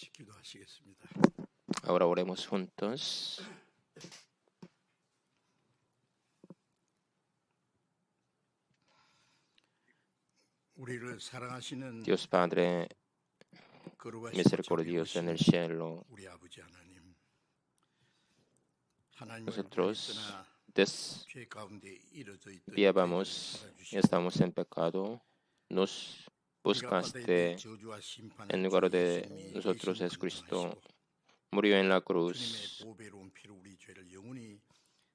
기도하시겠습니다. Ahora oremos juntos. 우리를 사랑하시는 Dios Padre 거룩하신 misericordioso en el cielo, 우리 아버지 하나님, 하나님을 nosotros 떠나 죄 가운데 이루어져 있던 desviábamos y estamos en pecado. Nos buscaste en lugar de nosotros, Jesucristo murió en la cruz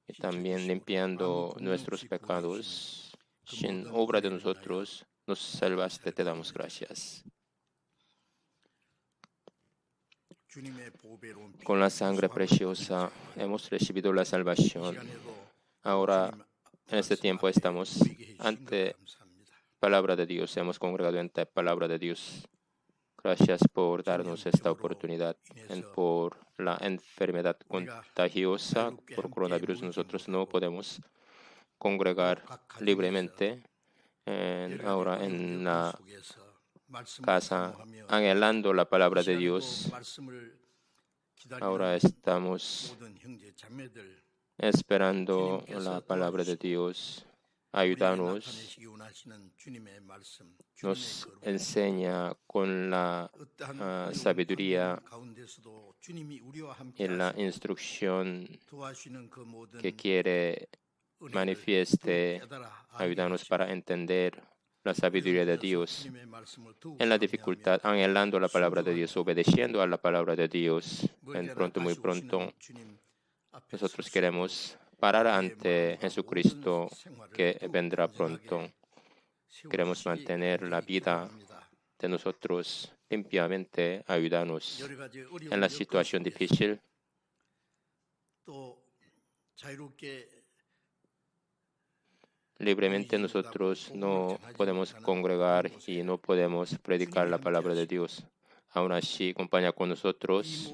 y también limpiando nuestros pecados. Sin obra de nosotros, nos salvaste, te damos gracias. Con la sangre preciosa hemos recibido la salvación. Ahora, en este tiempo, estamos ante palabra de Dios, hemos congregado ante palabra de Dios. Gracias por darnos esta oportunidad. Por la enfermedad contagiosa por coronavirus, nosotros no podemos congregar libremente. Ahora en la casa, anhelando la palabra de Dios, ahora estamos esperando la palabra de Dios. Ayúdanos, nos enseña con la sabiduría y la instrucción que quiere manifieste. Ayúdanos para entender la sabiduría de Dios en la dificultad, anhelando la palabra de Dios, obedeciendo a la palabra de Dios. Muy pronto, nosotros queremos parar ante Jesucristo que vendrá pronto. Queremos mantener la vida de nosotros limpiamente. Ayúdanos en la situación difícil. Libremente nosotros no podemos congregar y no podemos predicar la palabra de Dios. Aún así, acompaña con nosotros.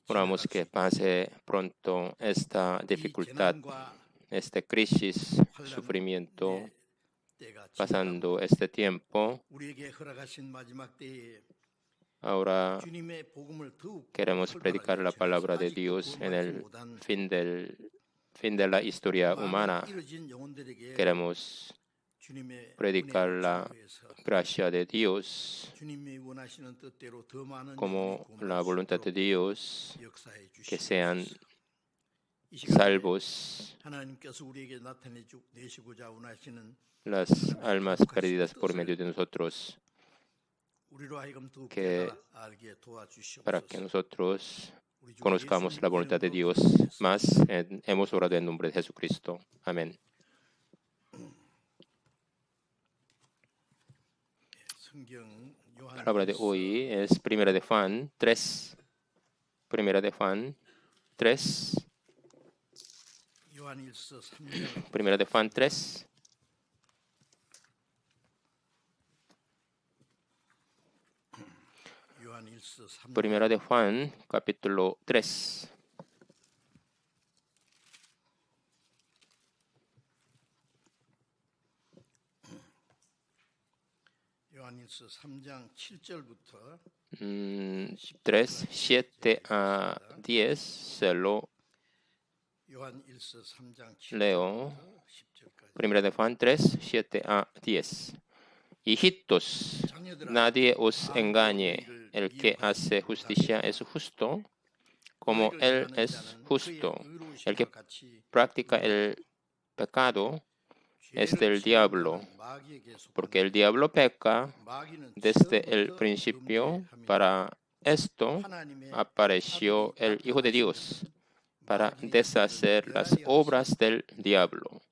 Oramos que pase pronto esta dificultad, esta crisis, sufrimiento, pasando este tiempo. Ahora queremos predicar la palabra de Dios en el fin de la historia humana. Queremos predicar la gracia de Dios como la voluntad de Dios, que sean salvos las almas perdidas por medio de nosotros, para que nosotros conozcamos la voluntad de Dios más. Hemos orado en nombre de Jesucristo. Amén. La palabra de hoy es Primera de Juan 3. Primera de Juan 3. Primera de Juan 3. Primera de Juan, capítulo 3. 요한일서 3장 7절부터 3, 7 a 10 se lo leo. Primera de Juan 3, 7 a 10. Hijitos, nadie os engañe. El que hace justicia es justo, como Él es justo. El que practica el pecado es del diablo, porque el diablo peca desde el principio. Para esto apareció el Hijo de Dios, para deshacer las obras del diablo.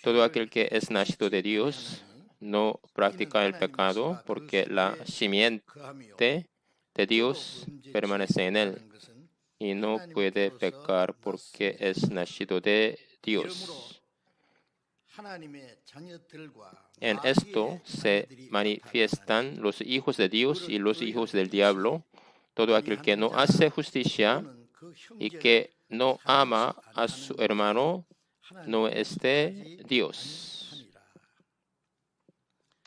Todo aquel que es nacido de Dios no practica el pecado, porque la simiente de Dios permanece en él y no puede pecar porque es nacido de Dios. En esto se manifiestan los hijos de Dios y los hijos del diablo. Todo aquel que no hace justicia y que no ama a su hermano no es de Dios.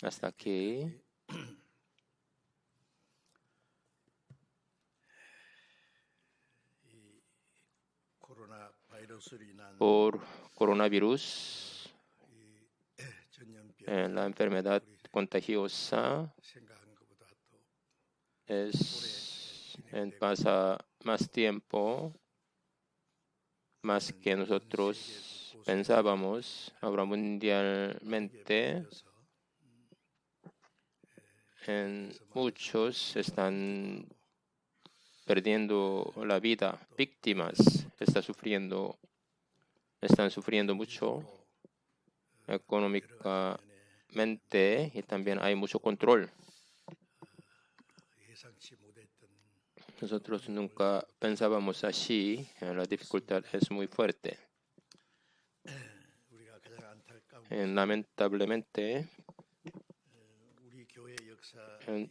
Hasta aquí por coronavirus, la enfermedad contagiosa pasa más tiempo, más que nosotros pensábamos. Ahora mundialmente, muchos están perdiendo la vida, víctimas, están sufriendo mucho económicamente y también hay mucho control. Nosotros nunca pensábamos así, la dificultad es muy fuerte. Lamentablemente,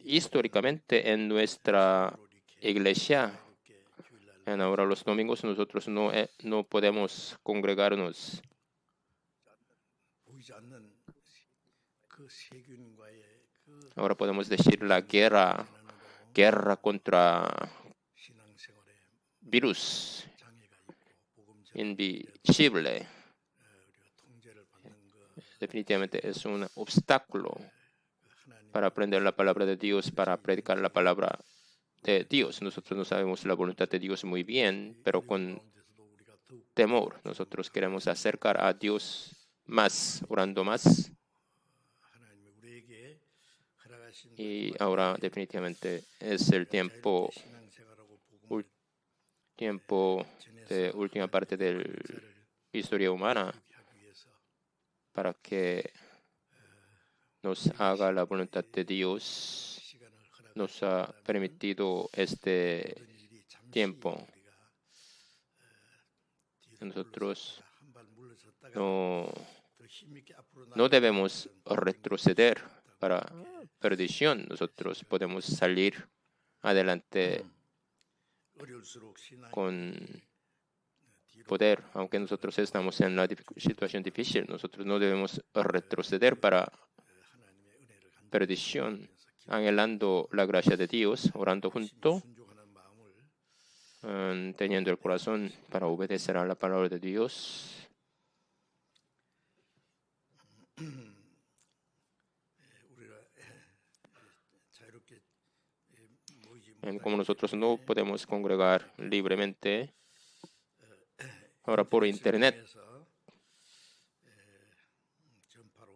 históricamente en nuestra iglesia, ahora los domingos nosotros no podemos congregarnos. Ahora podemos decir la guerra contra virus invisible. Definitivamente es un obstáculo para aprender la palabra de Dios, para predicar la palabra de Dios. Nosotros no sabemos la voluntad de Dios muy bien, pero con temor nosotros queremos acercar a Dios más, orando más. Y ahora definitivamente es el tiempo de última parte de la historia humana para que nos haga la voluntad de Dios. Nos ha permitido este tiempo. Nosotros no debemos retroceder para perdición. Nosotros podemos salir adelante con poder, aunque nosotros estamos en una situación difícil. Nosotros no debemos retroceder para perdición, anhelando la gracia de Dios, orando junto, teniendo el corazón para obedecer a la palabra de Dios. Como nosotros no podemos congregar libremente, ahora por internet,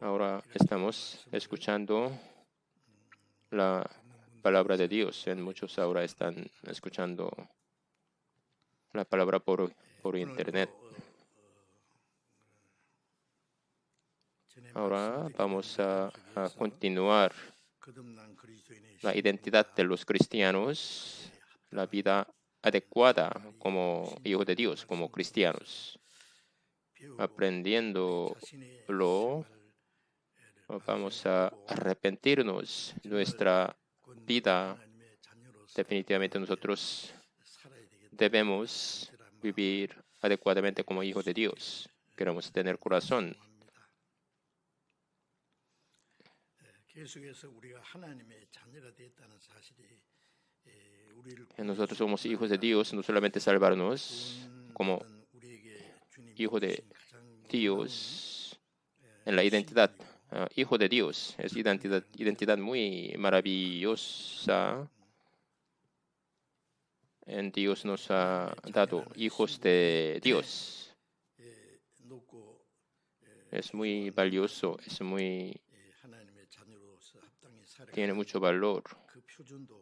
ahora estamos escuchando la palabra de Dios. Muchos ahora están escuchando la palabra por internet. Ahora vamos a continuar la identidad de los cristianos, la vida adecuada como hijos de Dios, como cristianos. Aprendiéndolo, vamos a arrepentirnos nuestra vida. Definitivamente nosotros debemos vivir adecuadamente como hijos de Dios. Queremos tener corazón. Nosotros somos hijos de Dios, no solamente salvarnos como hijo de Dios en la identidad. Hijo de Dios es identidad muy maravillosa. Dios nos ha dado hijos de Dios. Es muy valioso, tiene mucho valor,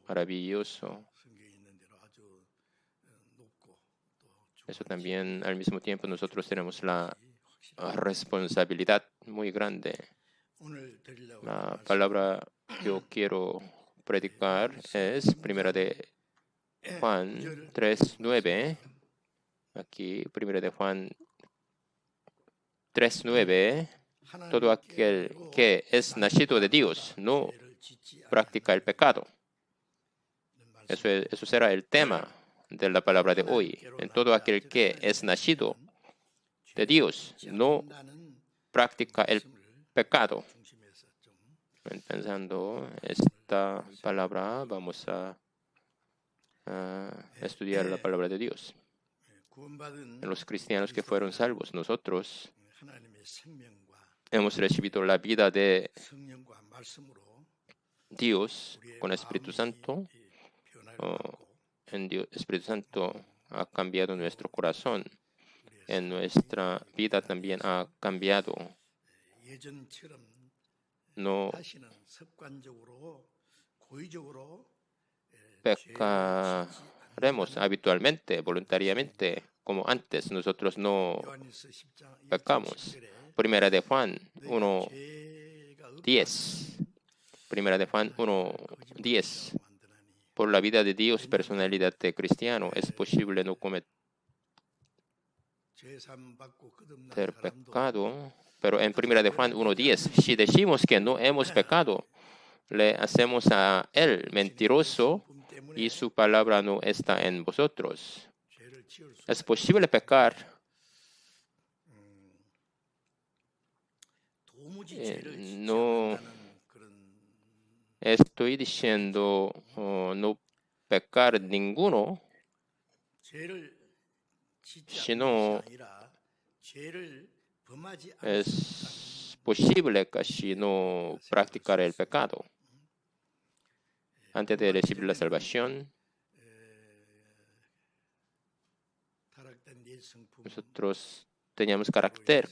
maravilloso. Eso también, al mismo tiempo, nosotros tenemos la responsabilidad muy grande. La palabra que yo quiero predicar es primera de Juan 3:9. Aquí, primera de Juan 3:9. Todo aquel que es nacido de Dios no practica el pecado. Eso será el tema de la palabra de hoy. En todo aquel que es nacido de Dios no practica el pecado. Pensando esta palabra, vamos a estudiar la palabra de Dios. 구원받은 en los cristianos que fueron salvos. Nosotros 하나님의 생명과 hemos recibido la vida de 성령과 말씀으로 Dios 우리의 con Espíritu Santo. 변화를 Oh, 받고 en Dios, Espíritu Santo ha cambiado nuestro corazón. 우리의 En 삶이 nuestra vida también ha cambiado. 예전처럼 No 다시는 습관적으로 고의적으로 pecaremos habitualmente, voluntariamente, como antes. Nosotros no 요한일서 10장 pecamos. 10절에 Primera de Juan 너희가 1:10. 죄가 Primera de Juan 1:10. 없다고 만드나니 Por la vida de Dios, personalidad de cristiano, es posible no cometer 죄삼 받고 거듭난 사람도 pecado. Pero en Primera de Juan 1:10, si decimos que no hemos pecado, le hacemos a él mentiroso 성품 때문에 y su palabra no está en vosotros. 죄를 지을 수 Es posible pecar. 도무지 죄를 짓지 no 않는다는 그런 estoy diciendo no pecar ninguno, 죄를 짓지 sino 않는 것이 아니라 죄를 범하지 않을 수 es posible casi no practicar el pecado. Antes de recibir la salvación, 타락된 옛 성품 nosotros teníamos carácter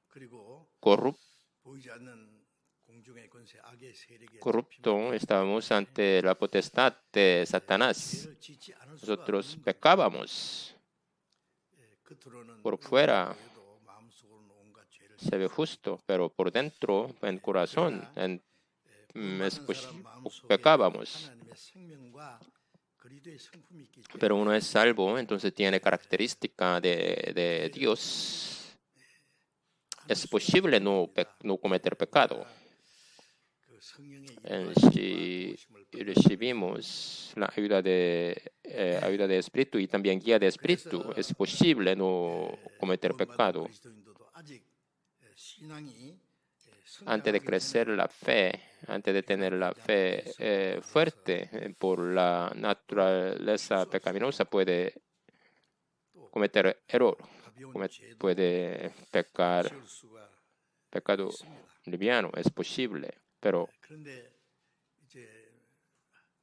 그리고 corrupto. 보이지 않는 공중의 권세 악의 세력에 Corrupto, estábamos ante la potestad de Satanás. 죄를 짓지 않을 수가 Nosotros 없는 pecábamos. 겉으로는 Por fuera 보여도 마음속으로는 온갖 죄를 se ve justo, pero por dentro, en corazón, pecábamos. 하나님의 생명과 그리스도의 성품이 있기 때문에 Pero uno es salvo, entonces tiene característica de Dios. Es posible no cometer pecado. 그 성령의 Si recibimos la ayuda de Espíritu y también guía de Espíritu, es posible no cometer pecado. 그리스도인들도 아직 신앙이 Antes de crecer la fe, antes de tener la fe fuerte por la naturaleza pecaminosa, puede cometer error, puede pecar 지을 수가 pecado 있습니다. liviano, es posible, pero 그런데 이제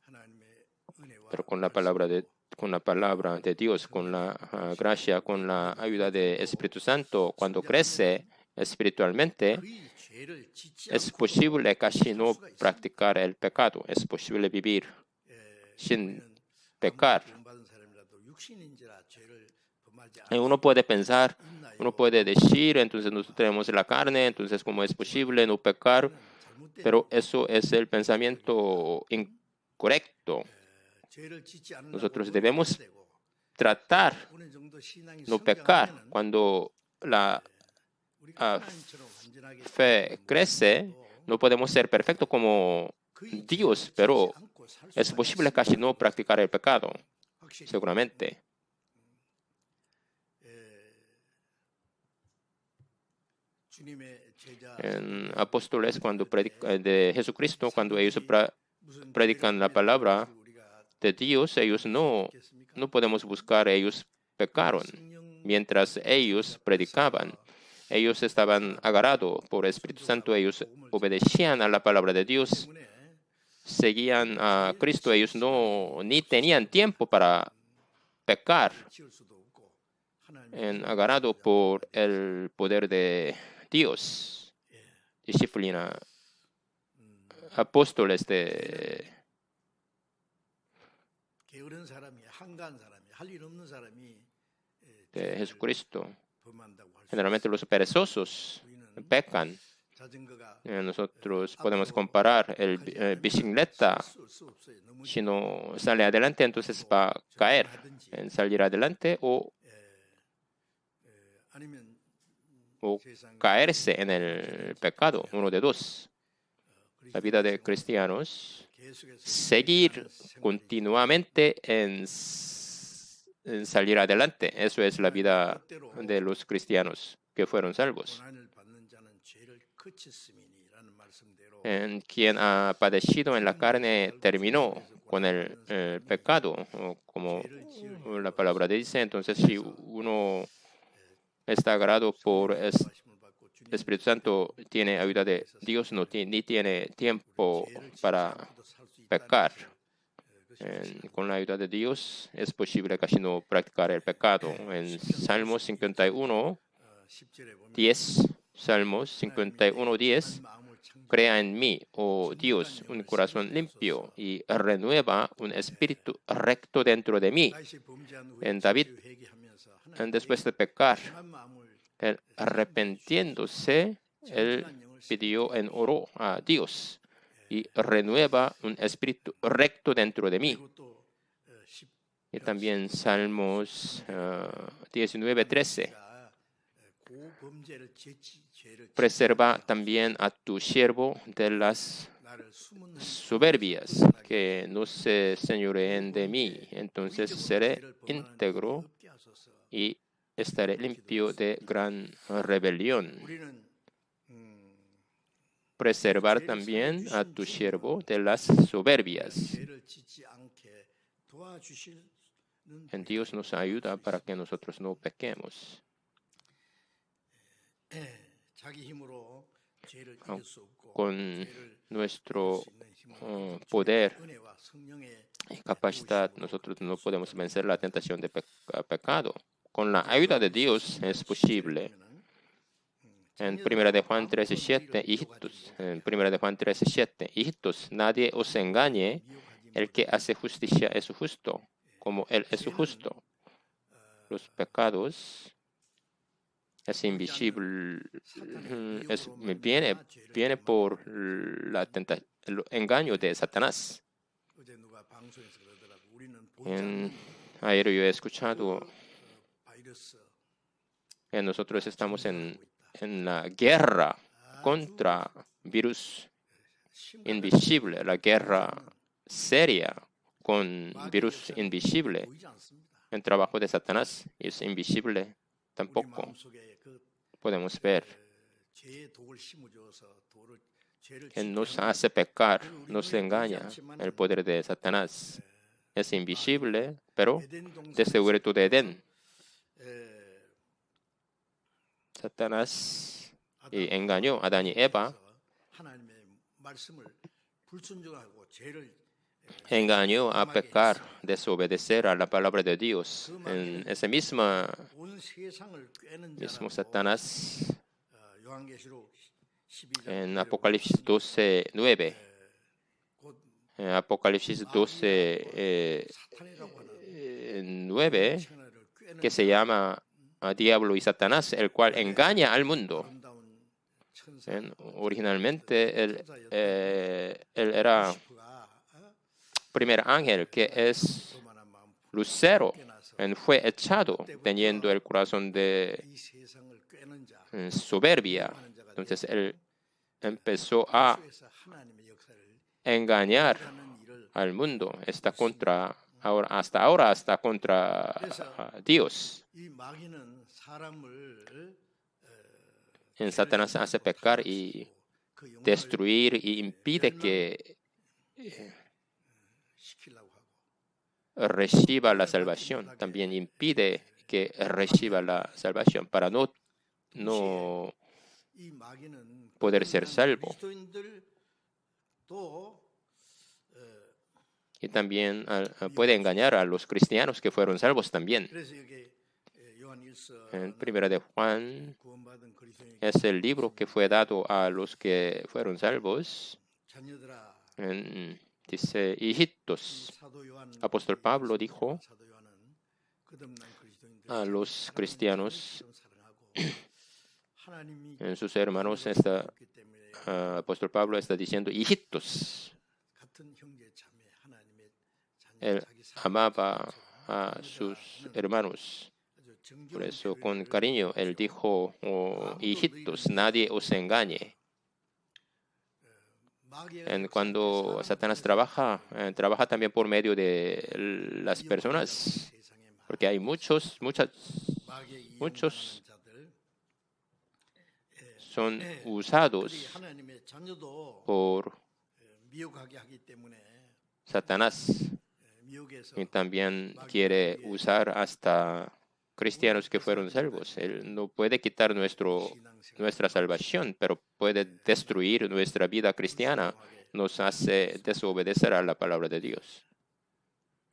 하나님의 은혜와 con la palabra de Dios, con la gracia, con la ayuda del Espíritu Santo, cuando crece espiritualmente, 그의 죄를 짓지 es 않고 posible casi no practicar el pecado, es posible vivir sin pecar. 구원받은 사람이라도 육신인지라 죄를 범하지 Y uno puede pensar, uno puede decir, entonces nosotros tenemos la carne, entonces ¿cómo es posible no pecar? 잘못된 Pero eso es el pensamiento incorrecto. 죄를 짓지 않는다고 Nosotros debemos 노력해야 되고, tratar 어느 정도 신앙이 no pecar. 성장하면은 Cuando la 우리가 하나님처럼 완전하게 fe crece, no podemos ser perfectos como 그의 Dios, 죄를 pero 짓지 않고 살 es 수가 posible 있습니다. casi no practicar el pecado, 확실히. seguramente. 주님의 제자 En apóstoles cuando de Jesucristo, cuando ellos 무슨 predican la palabra 우리가 de Dios, ellos no podemos buscar, ellos pecaron. 성령 Mientras ellos predicaban, ellos estaban agarrados por el Espíritu Santo, ellos obedecían a la palabra de Dios, 때문에 seguían a Cristo, ellos ni tenían tiempo para pecar, 지을 수도 없고 하나님 agarrados por el poder de Dios, disciplina, apóstoles 게으른 사람이 한가한 사람이 할 일 없는 사람이 de Jesucristo. 범한다고 할 수. Generalmente los perezosos pecan. 자전거가 Nosotros podemos comparar el bicicleta, 수 없어요. 너무 si no sale adelante, entonces va a caer en salir adelante o 아니면 세상 caerse en el pecado, uno de dos. La vida de cristianos, 계속해서 seguir continuamente en salir adelante. Eso es la vida de los cristianos que fueron salvos. 고난을 받는 자는 죄를 그쳤음이니라는 말씀대로 En quien ha padecido en la carne terminó con el pecado, como la palabra dice. Entonces, si uno está agarrado por el Espíritu Santo, tiene ayuda de Dios, ni tiene tiempo para pecar. Con la ayuda de Dios es posible casi no practicar el pecado. En Salmos 51, 10, Salmos 51, 10, crea en mí, oh Dios, un corazón limpio y renueva un espíritu recto dentro de mí. En David, después de pecar, él arrepentiéndose, él pidió en oro a Dios y renueva un espíritu recto dentro de mí. Y también Salmos 19, 13. Preserva también a tu siervo de las soberbias, que no se señoreen de mí. Entonces seré íntegro y estaré limpio de gran rebelión. Preservar también a tu siervo de las soberbias. En Dios nos ayuda para que nosotros no pequemos. Con nuestro poder y capacidad, nosotros no podemos vencer la tentación de pecado. Con la ayuda de Dios es posible. En 1 de Juan 13:7, hijitos, en 1 de Juan 13:7, hijitos, nadie os engañe, el que hace justicia es justo, como Él es justo. Los pecados es invisible, viene por el engaño de Satanás. Ayer yo he escuchado que nosotros estamos en la guerra contra virus invisible, la guerra seria con virus invisible. El trabajo de Satanás es invisible, tampoco podemos ver. Él nos hace pecar, nos engaña. El poder de Satanás es invisible, pero desde el huerto de Edén, Satanás engañó a Adán y Eva, engañó a pecar, desobedecer a la palabra de Dios. En ese mismo Satanás, en Apocalipsis 12, 9, Apocalipsis 12, 9, que se llama Diablo y Satanás, el cual engaña al mundo. Originalmente él era primer ángel, que es lucero, fue echado teniendo el corazón de soberbia. Entonces él empezó a engañar al mundo. Hasta ahora está contra Dios. En Satanás hace pecar y destruir y impide que reciba la salvación. También impide que reciba la salvación para no poder ser salvo. Y también puede engañar a los cristianos que fueron salvos también. En 1 de Juan es el libro que fue dado a los que fueron salvos. Dice, hijitos, apóstol Pablo dijo a los cristianos, en sus hermanos, apóstol Pablo está diciendo, hijitos. Él amaba a sus hermanos. Por eso, con cariño, él dijo, hijitos, nadie os engañe. Cuando Satanás trabaja también por medio de las personas, porque hay muchos son usados por Satanás y también quiere usar hasta cristianos que fueron salvos. Él no puede quitar nuestra salvación, pero puede destruir nuestra vida cristiana. Nos hace desobedecer a la palabra de Dios.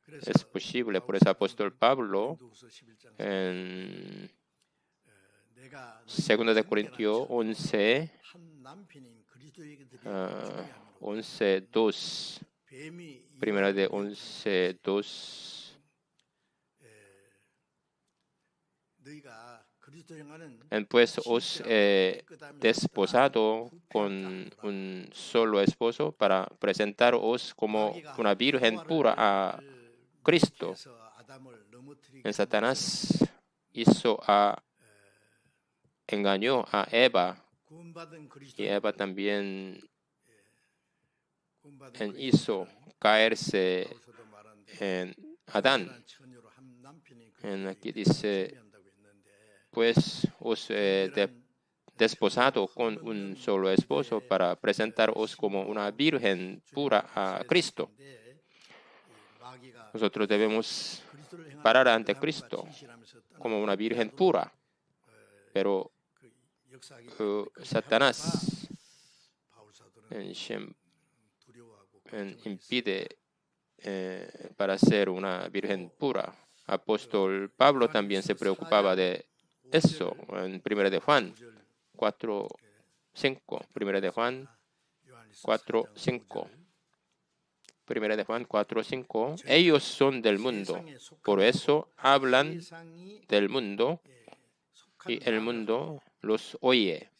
Es posible, por eso apóstol Pablo en 2 de Corintios 11, 11:2, primera de 11:2, pues os he desposado con un solo esposo para presentaros como una virgen pura a Cristo. En Satanás engañó a Eva y Eva también hizo caerse en Adán. Aquí dice, pues os he desposado con un solo esposo para presentaros como una virgen pura a Cristo. Nosotros debemos parar ante Cristo como una virgen pura, pero Satanás impide para ser una virgen pura. Apóstol Pablo también se preocupaba de eso en 1 de Juan 4:5. 1 de Juan 4:5. 1 de Juan 4:5. Ellos son del mundo, por eso hablan del mundo y el mundo los oye.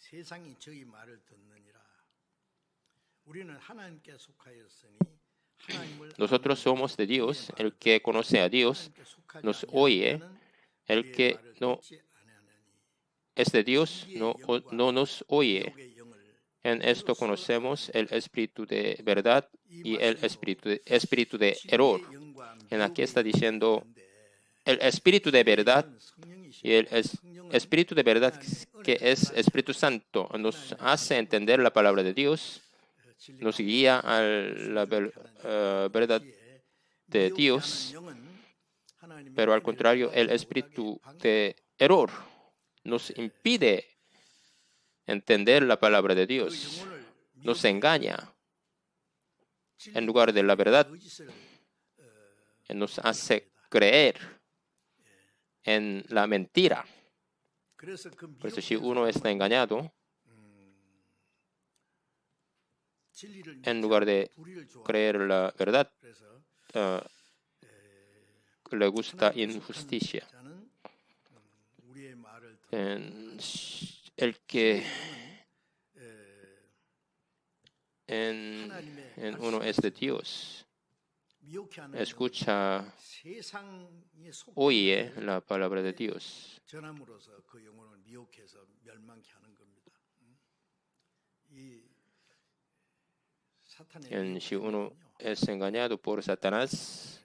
Nosotros somos de Dios. El que conoce a Dios nos oye. El que no es de Dios no nos oye. En esto conocemos el espíritu de verdad y el espíritu de error. Aquí está diciendo el espíritu de verdad y el espíritu de verdad que es Espíritu Santo nos hace entender la palabra de Dios, nos guía a la verdad de Dios, pero al contrario, el espíritu de error nos impide entender la palabra de Dios, nos engaña en lugar de la verdad, nos hace creer en la mentira. Por eso si uno está engañado, en lugar de creer la verdad, le gusta injusticia. El que en uno es de Dios, escucha, oye la palabra de Dios. Si uno es engañado por Satanás,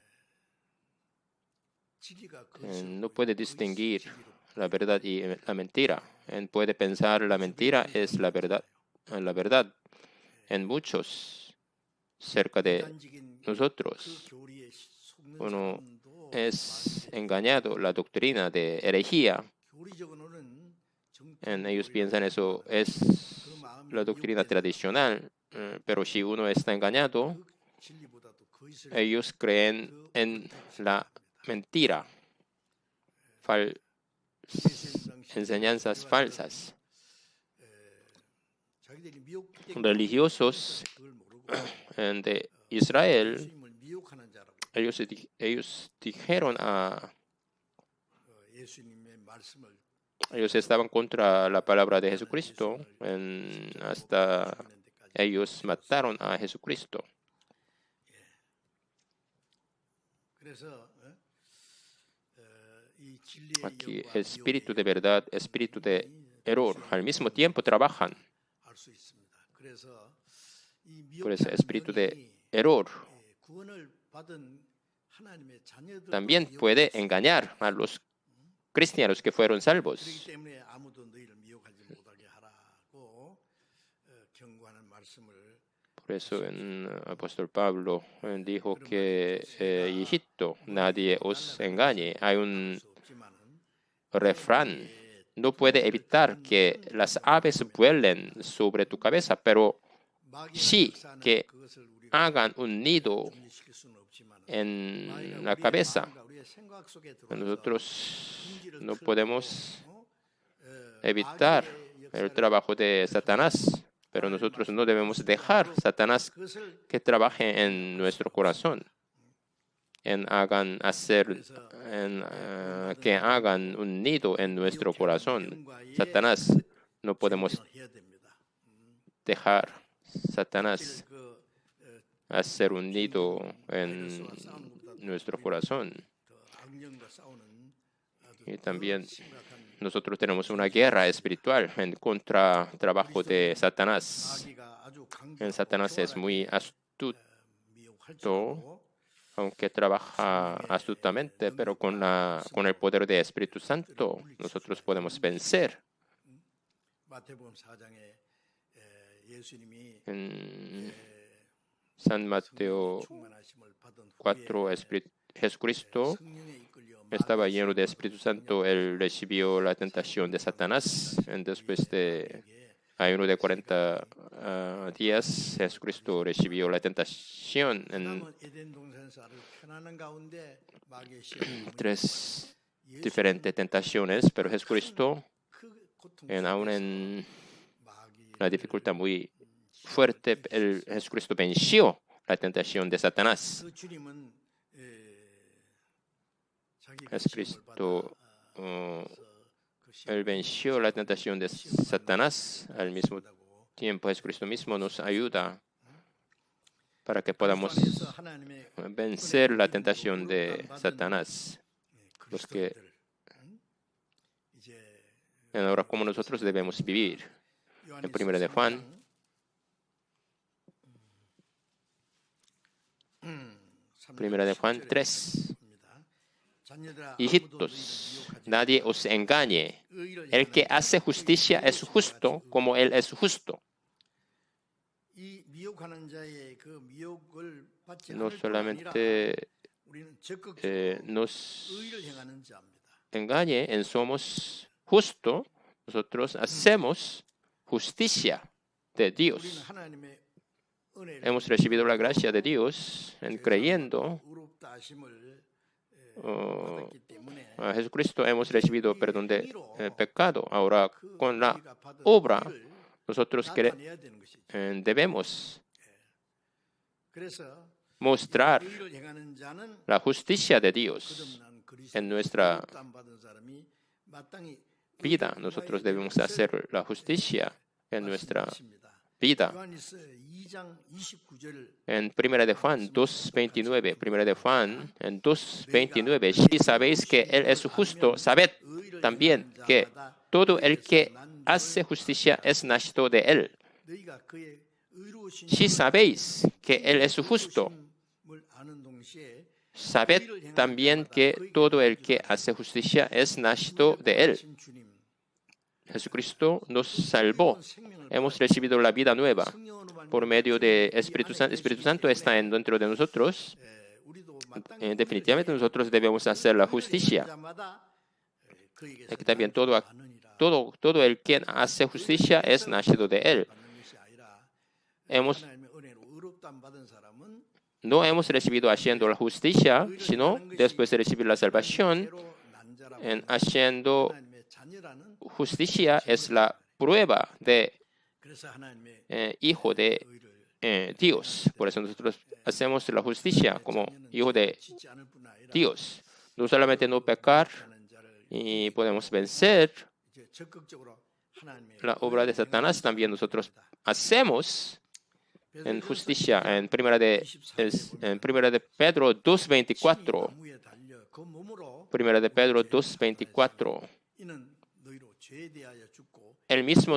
no puede distinguir la verdad y la mentira. Puede pensar la mentira es la verdad. En muchos cerca de nosotros, uno es engañado la doctrina de herejía. Ellos piensan eso es la doctrina tradicional, pero si uno está engañado, ellos creen en la mentira, enseñanzas falsas. Religiosos de Israel, ellos dijeron ellos estaban contra la palabra de Jesucristo, hasta ellos mataron a Jesucristo. Aquí espíritu de verdad, espíritu de error, al mismo tiempo trabajan. Por ese espíritu de error también puede engañar a los cristianos que fueron salvos. Por Por eso el apóstol Pablo dijo que Egipto, nadie os engañe. Hay un refrán: no puede evitar que las aves vuelen sobre tu cabeza, pero sí que hagan un nido en la cabeza. Nosotros no podemos evitar el trabajo de Satanás, pero nosotros no debemos dejar Satanás que trabaje en nuestro corazón, que hagan un nido en nuestro corazón. Satanás, no podemos dejar Satanás hacer un nido en nuestro corazón. Y también nosotros tenemos una guerra espiritual en contra del trabajo de Satanás. Satanás es muy astuto, aunque trabaja astutamente, pero con el poder del Espíritu Santo nosotros podemos vencer. En San Mateo 4, Jesucristo estaba lleno de Espíritu Santo. Él recibió la tentación de Satanás. Después de ayuno de 40 días, Jesucristo recibió la tentación en 3 diferentes tentaciones, pero Jesucristo, aún en una dificultad muy fuerte, Jesucristo venció la tentación de Satanás. Jesucristo él venció la tentación de Satanás. Al mismo tiempo, Jesucristo mismo nos ayuda para que podamos vencer la tentación de Satanás. Ahora, ¿cómo nosotros debemos vivir? En 1 de Juan, Primera de Juan 3. Hijitos, nadie os engañe. El que hace justicia es justo como Él es justo. No solamente nos engañe, somos justos, nosotros hacemos justicia de Dios. Hemos recibido la gracia de Dios creyendo a Jesucristo. Hemos recibido perdón de pecado. Ahora, con la obra, nosotros debemos mostrar la justicia de Dios en nuestra vida. Nosotros debemos hacer la justicia en nuestra vida. En 1 de Juan 2:29, 1 de Juan 2:29, si sabéis que Él es justo, sabed también que todo el que hace justicia es nacido de Él. Si sabéis que Él es justo, sabed también que todo el que hace justicia es nacido de Él. Jesucristo nos salvó. Hemos recibido la vida nueva por medio del Espíritu Santo. El Espíritu Santo está dentro de nosotros. Definitivamente nosotros debemos hacer la justicia. También todo el que hace justicia es nacido de Él. No hemos recibido haciendo la justicia, sino después de recibir la salvación, haciendo justicia es la prueba de hijo de Dios. Por eso nosotros hacemos la justicia como hijo de Dios. No solamente no pecar y podemos vencer la obra de Satanás, también nosotros hacemos en justicia. En primera de Pedro 2:24. Primera de Pedro 2:24. El mismo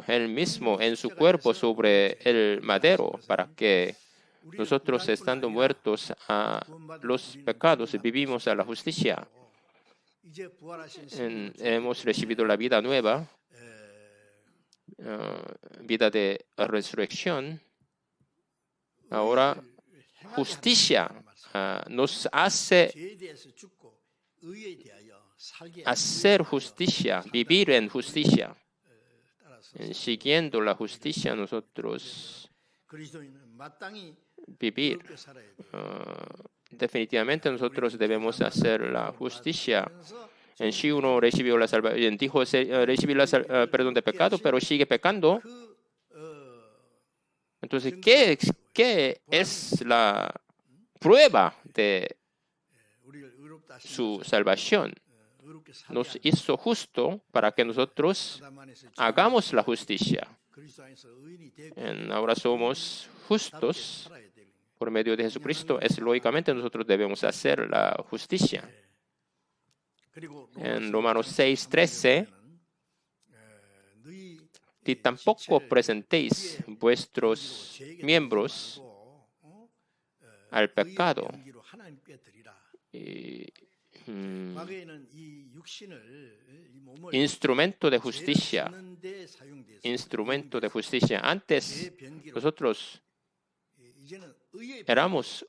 él mismo en su cuerpo sobre el madero, para que nosotros, estando muertos a los pecados, vivimos a la justicia. Hemos recibido la vida nueva. vida de resurrección, ahora justicia nos hace hacer justicia, vivir en justicia. Siguiendo la justicia, nosotros vivir. Definitivamente nosotros debemos hacer la justicia. Si uno recibió la salvación, dijo recibir perdón de pecado, pero sigue pecando, entonces, ¿qué es la prueba de su salvación? Nos hizo justo para que nosotros hagamos la justicia. Ahora somos justos por medio de Jesucristo. Lógicamente nosotros debemos hacer la justicia. En Romanos 6:13, y tampoco presentéis vuestros miembros al pecado. Instrumento de justicia. Instrumento de justicia. Antes nosotros éramos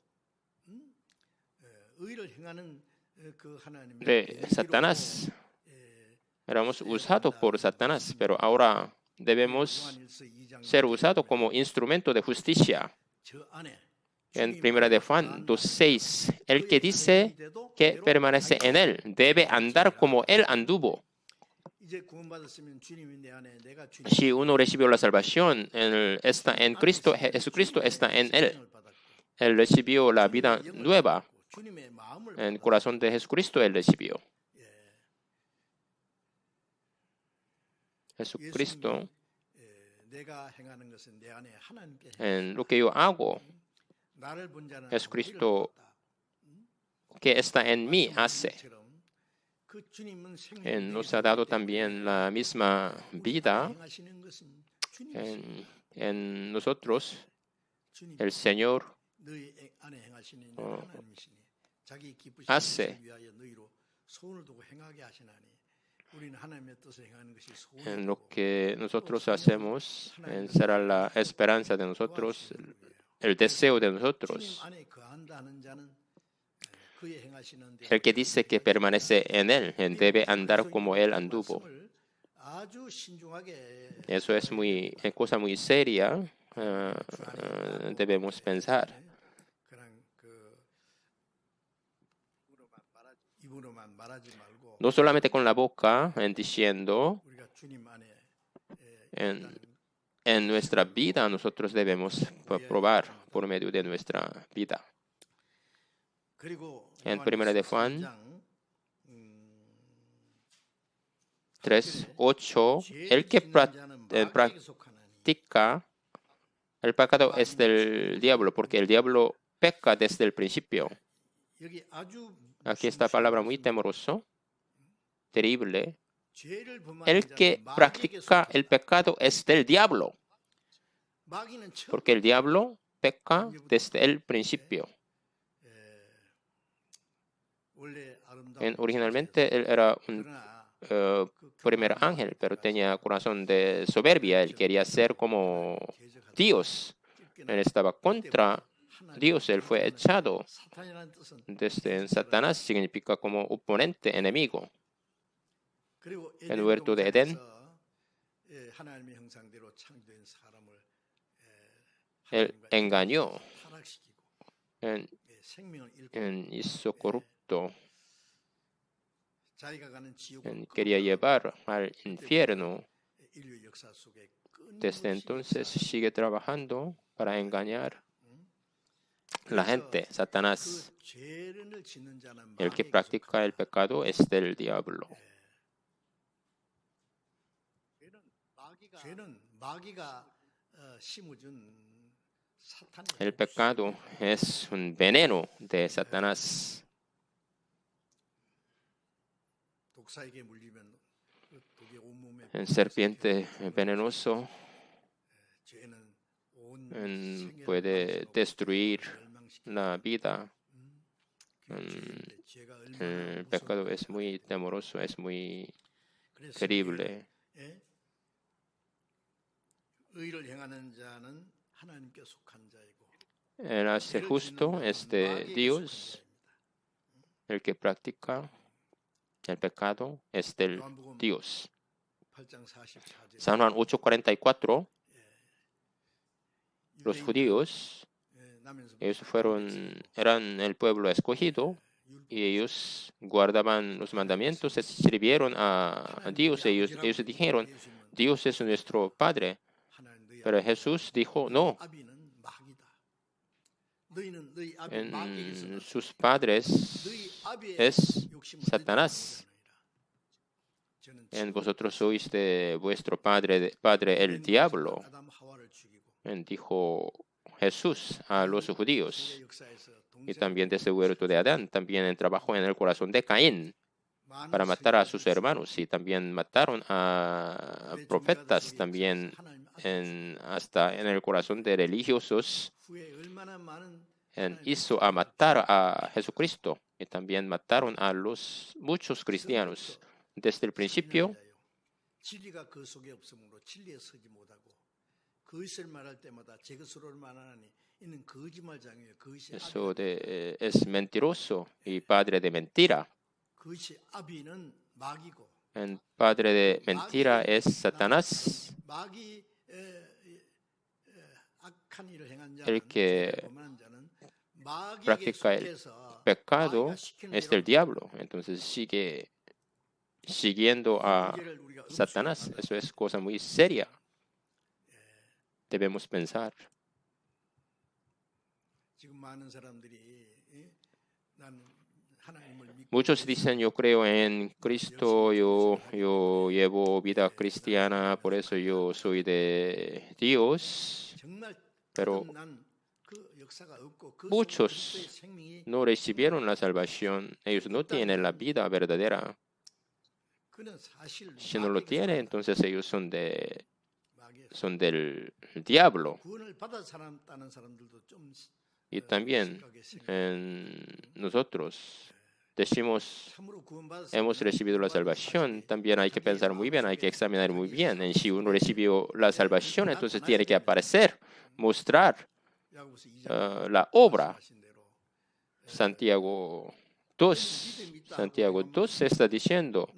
de Satanás. Éramos usados por Satanás, pero ahora debemos ser usados como instrumento de justicia. En 1 de Juan 2:6, el que dice que permanece en él debe andar como él anduvo. Si uno recibió la salvación, él está en Cristo, Jesucristo está en él. Él recibió la vida nueva. En el corazón de Jesucristo él recibió. Jesucristo, en lo que yo hago, Jesucristo que está en mí hace. Nos ha dado también la misma vida en nosotros. El Señor hace en lo que nosotros hacemos, será la esperanza de nosotros, el deseo de nosotros. El que dice que permanece en él debe andar como él anduvo. Eso es cosa muy seria. Debemos pensar. No solamente con la boca, diciendo, en nuestra vida nosotros debemos probar por medio de nuestra vida. En 1 de Juan 3:8, el que practica el pecado es del diablo, porque el diablo peca desde el principio. Aquí esta palabra muy temoroso, terrible. El que practica el pecado es del diablo, porque el diablo peca desde el principio. Originalmente él era un primer ángel, pero tenía corazón de soberbia. Él quería ser como Dios. Él estaba contra Dios. Él fue echado. Desde Satanás significa como oponente, enemigo. En el huerto de Edén, él engañó, hizo corrupto, quería llevar al infierno. Desde entonces sigue trabajando para engañar la gente, Satanás. El que practica el pecado es del diablo. El pecado es un veneno de Satanás. El serpiente venenoso puede destruir la vida. El pecado es muy temoroso, es muy terrible. 의를 행하는 자는 하나님께 속한 자이고 El hacer justo es de Dios. El que practica el pecado es del Dios. 8장 44절 San Juan 8:44, los judíos, ellos eran el pueblo escogido y ellos guardaban los mandamientos, sirvieron a Dios. Ellos dijeron, Dios es nuestro Padre. Pero Jesús dijo, no, sus padres es Satanás. Vosotros sois de vuestro padre el diablo, dijo Jesús a los judíos. Y también desde el huerto de Adán, también trabajó en el corazón de Caín para matar a sus hermanos, y también mataron a profetas, también hasta en el corazón de religiosos hizo a matar a Jesucristo, y también mataron a muchos cristianos. Desde el principio, eso es mentiroso y padre de mentira. El padre de mentira es Satanás. El que practica el pecado es del diablo. Entonces sigue siguiendo a Satanás. Eso es cosa muy seria. Debemos pensar. Muchos dicen, yo creo en Cristo, yo llevo vida cristiana, por eso yo soy de Dios. Pero muchos no recibieron la salvación. Ellos no tienen la vida verdadera. Si no lo tienen, entonces ellos son del diablo. Y también nosotros decimos, hemos recibido la salvación. También hay que pensar muy bien, hay que examinar muy bien. En si uno recibió la salvación, entonces tiene que aparecer, mostrar la obra. Santiago 2 está diciendo,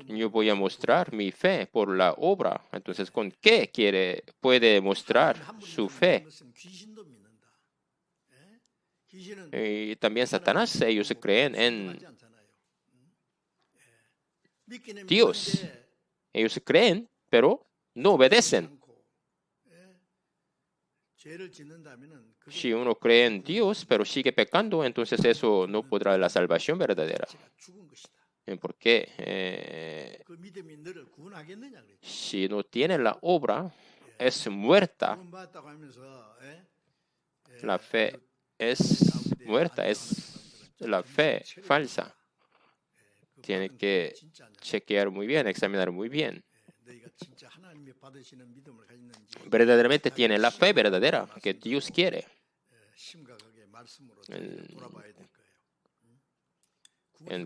yo voy a mostrar mi fe por la obra. Entonces, ¿con qué puede mostrar su fe? Y también Satanás, ellos creen en Dios. Ellos creen, pero no obedecen. Si uno cree en Dios, pero sigue pecando, entonces eso no podrá la salvación verdadera. ¿Por qué? Si no tiene la obra, es muerta. La fe es muerta, es la fe falsa. Tiene que chequear muy bien, examinar muy bien. Verdaderamente tiene la fe verdadera que Dios quiere.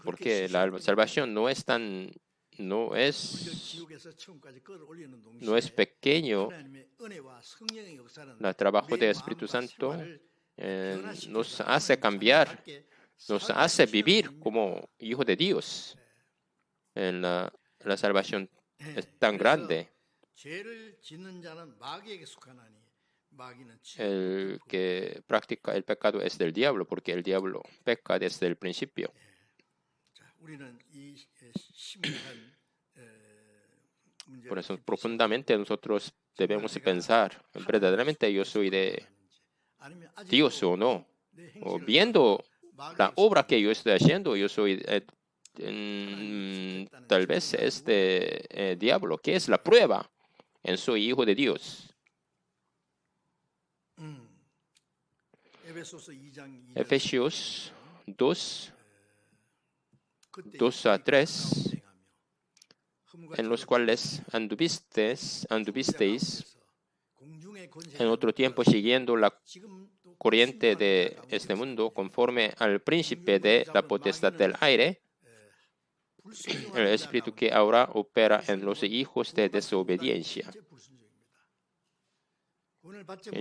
Porque la salvación no es pequeño. El trabajo del Espíritu Santo nos hace cambiar, nos hace vivir como hijos de Dios. La salvación es tan grande. El que practica el pecado es del diablo, porque el diablo peca desde el principio. Por eso profundamente nosotros debemos pensar, verdaderamente yo soy de Dios o no. O viendo la obra que yo estoy haciendo, yo soy tal vez es de diablo. ¿Qué es la prueba? Soy hijo de Dios. Efesios 2:3, en los cuales anduvisteis en otro tiempo siguiendo la corriente de este mundo, conforme al príncipe de la potestad del aire, el espíritu que ahora opera en los hijos de desobediencia.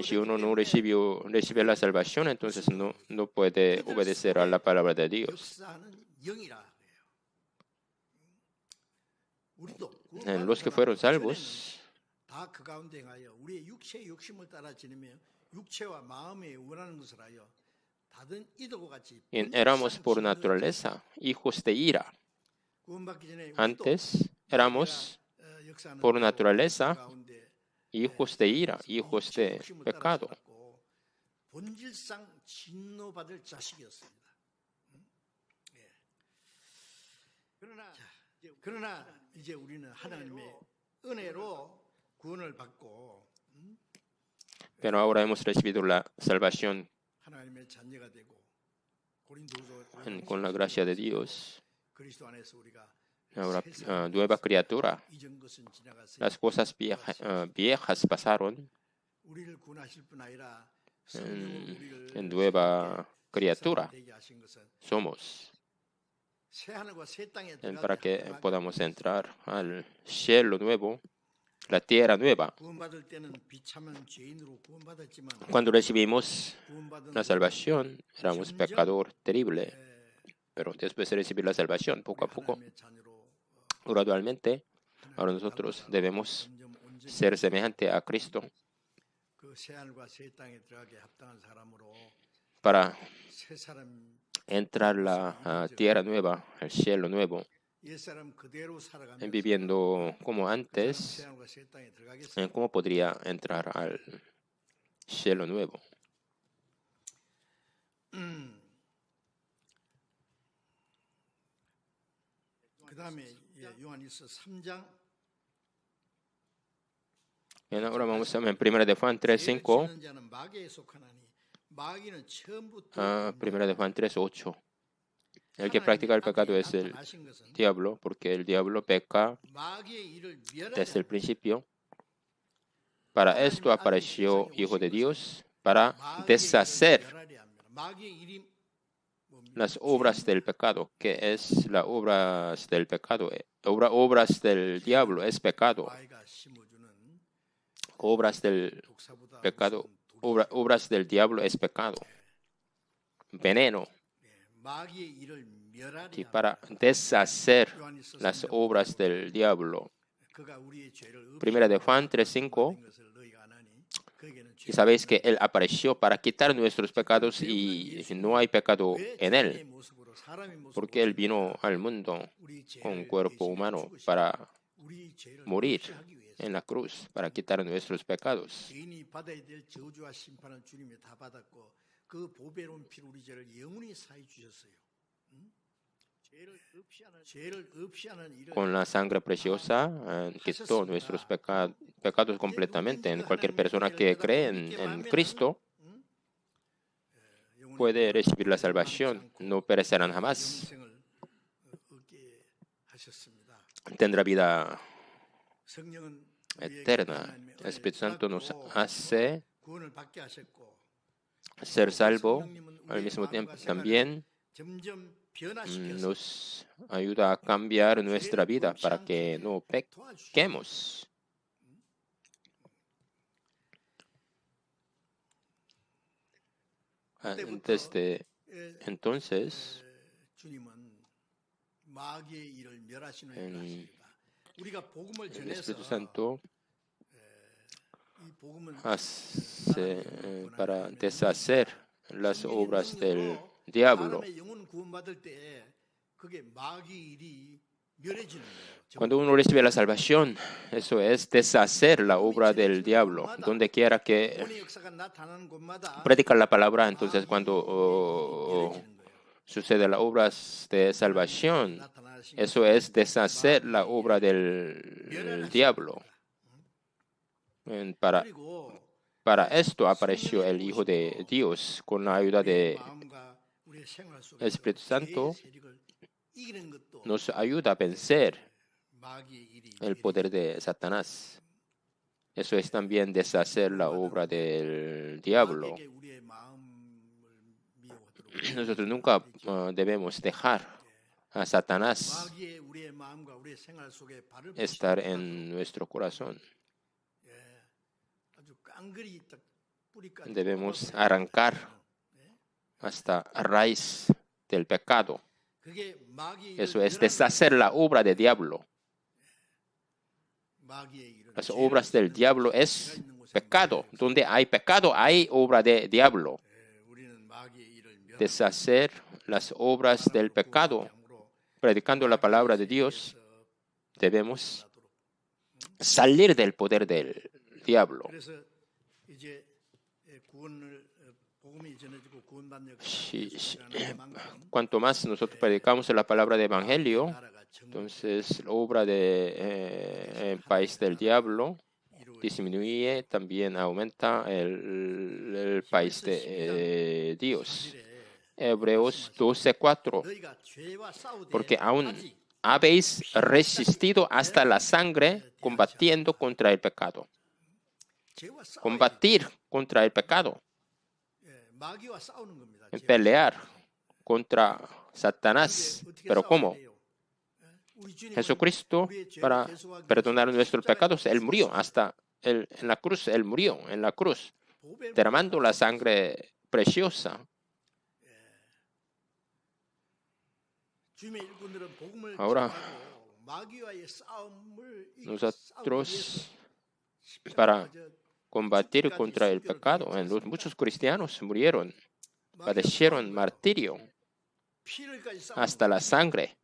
Si uno no recibe la salvación, entonces no puede obedecer a la palabra de Dios. En los que fueron salvos, éramos por naturaleza hijos de ira. Antes éramos por naturaleza hijos de ira, hijos de pecado. 그러나 이제 우리는 하나님의 은혜로 구원을 받고 Pero ahora hemos recibido la salvación 하나님의 자녀가 되고 con la gracia de Dios. 그리스도 안에서 우리가 Ahora nueva criatura. 이전 것은 지나갔어요. Las cosas viejas pasaron 우리를 구원하실 뿐 아니라 성령으로 우리를 en nueva criatura. 되게 하신 것은 Somos 새 하늘과 새 땅에 para que podamos entrar al cielo nuevo, la tierra nueva. 구원받을 때는 비참한 죄인으로 구원받았지만 Cuando recibimos 구원받은 la salvación, éramos pecador terrible, pero después de recibir la salvación, poco a poco, 하나님의 자녀로 gradualmente, ahora nosotros debemos 점점 온전히 ser semejante a Cristo 그 새 하늘과 새 땅에 들어가게 합당한 사람으로 para 새 사람 entrar la tierra nueva, el cielo nuevo, 옛 사람 그대로 살아가면서 viviendo como 새 antes. 하늘과 새 땅에 들어가겠어요. ¿Cómo podría entrar al cielo nuevo? 그다음에 요한일서 3장 Bien, ahora vamos a ver en 1 de Juan 3:5, 지는 자는 마귀에 속하나니 마귀는 처음부터 1 de Juan 3:8. El que practica el pecado es el 나타나신 것은 diablo, porque el diablo peca 마귀의 일을 desde el 멸하자. principio. Para esto apareció Hijo de Dios, para deshacer 마귀의 일이 뭡니까? las obras del pecado. ¿Qué es las obras del pecado? Obras del diablo es pecado. 마귀가 심어주는 Obras del 독사보다 pecado, 무서운 독이 obras del diablo es pecado. Veneno. 마귀의 일을 멸하려 Y para deshacer las obras del diablo. 그가 우리의 죄를 Primera de Juan 3:5. 없애는 것을 너희가 아나니 그에게는 Y sabéis que Él apareció para quitar nuestros pecados y no hay pecado en 죄의 Él, 모습으로 사람의 모습으로 porque Él vino al mundo 우리 죄를 con cuerpo 대신해 humano 죽으시고 para 우리 죄를 morir 없애하기 위해서 en la cruz, para quitar nuestros pecados. 죄인이 받아야 될 저주와 심판을 주님이 다 받았고 그 보배로운 피로 우리 죄를 영원히 사해 주셨어요. 죄를 없이 하는 일을 Con la sangre preciosa quitó nuestros pecados completamente. En cualquier persona que cree en Cristo puede recibir la salvación, no perecerán jamás. 영생을 얻게 하셨습니다. Tendrá vida 성령은 eterna. El Espíritu Santo nos hace 구원을 받게 하셨고 ser salvo al mismo tiempo también 점점 변화시켜서 nos ayuda a cambiar nuestra vida para que no pequemos. Desde entonces, 주님은 마귀의 일을 멸하시는 일을 en 하십니다. 우리가 복음을 el 전해서 Espíritu Santo 이 복음을 hace para deshacer las obras del diablo. 사람의 영혼 구원받을 때 그게 마귀 일이 멸해지는 거예요. Cuando uno recibe la salvación, eso es deshacer la obra del diablo. Donde quiera que 구원의 역사가 나타나는 곳마다 predican la palabra, entonces cuando 멸해지는 거예요. sucede las obras de salvación, 나타나신 eso es deshacer la obra del diablo. Para, 그리고 para esto apareció el Hijo de Dios con la ayuda de 마음과 우리의 생활 속에서 el Espíritu Santo. 죄의 세력을 이기는 것도 Nos ayuda a vencer 마귀의 일이 el poder de Satanás. Eso es también deshacer la obra del diablo. 마귀에게 우리의 마음을 미워하도록 Nosotros nunca debemos dejar a Satanás 마귀의 우리의 마음과 우리의 생활 속에 발을 estar en nuestro corazón. 아주 깡그리 딱 뿌리까지 Debemos arrancar hasta raíz del pecado. 그게 마귀의 Eso 일을 es deshacer la obra del diablo. 마귀의 일은 Las obras del diablo es pecado. Donde hay pecado, hay obra del diablo. 우리는 마귀의 일을 멸하고 Deshacer las obras del pecado. Predicando la palabra de Dios, debemos salir del poder del diablo. 그래서 이제 구원을 복음이 전해지고 구원받는 Cuanto más nosotros predicamos la palabra de evangelio, entonces la obra del país del diablo disminuye, también aumenta el país de Dios. Hebreos 12:4, porque aún habéis resistido hasta la sangre combatiendo contra el pecado. Combatir contra el pecado, 마귀와 싸우는 겁니다. pelear contra Satanás. ¿Pero cómo? Jesucristo, para perdonar nuestros pecados, Él murió en la cruz. Él murió en la cruz, derramando la sangre preciosa. Ahora, nosotros, para combatir contra el pecado, muchos cristianos murieron, padecieron martirio hasta la sangre.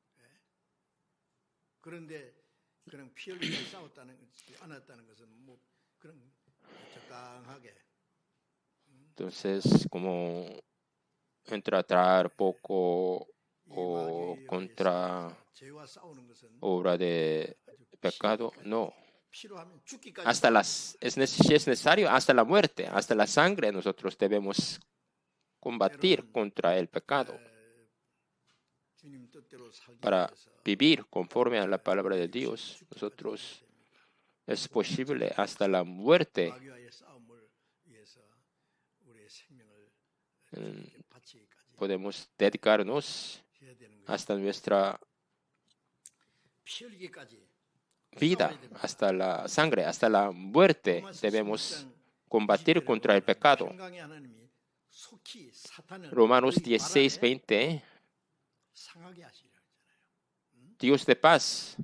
그런데 그냥 피 흘리고 싸웠다는 않았다는 것은 뭐 그런 적당하게. Entonces, como tratar poco o contra obra de pecado, no. Hasta si es necesario, hasta la muerte, hasta la sangre, nosotros debemos combatir contra el pecado para vivir conforme a la palabra de Dios. Nosotros es posible hasta la muerte podemos dedicarnos hasta nuestra vida, hasta la sangre, hasta la muerte. Debemos combatir contra el pecado. Romanos 16:20. Dios de paz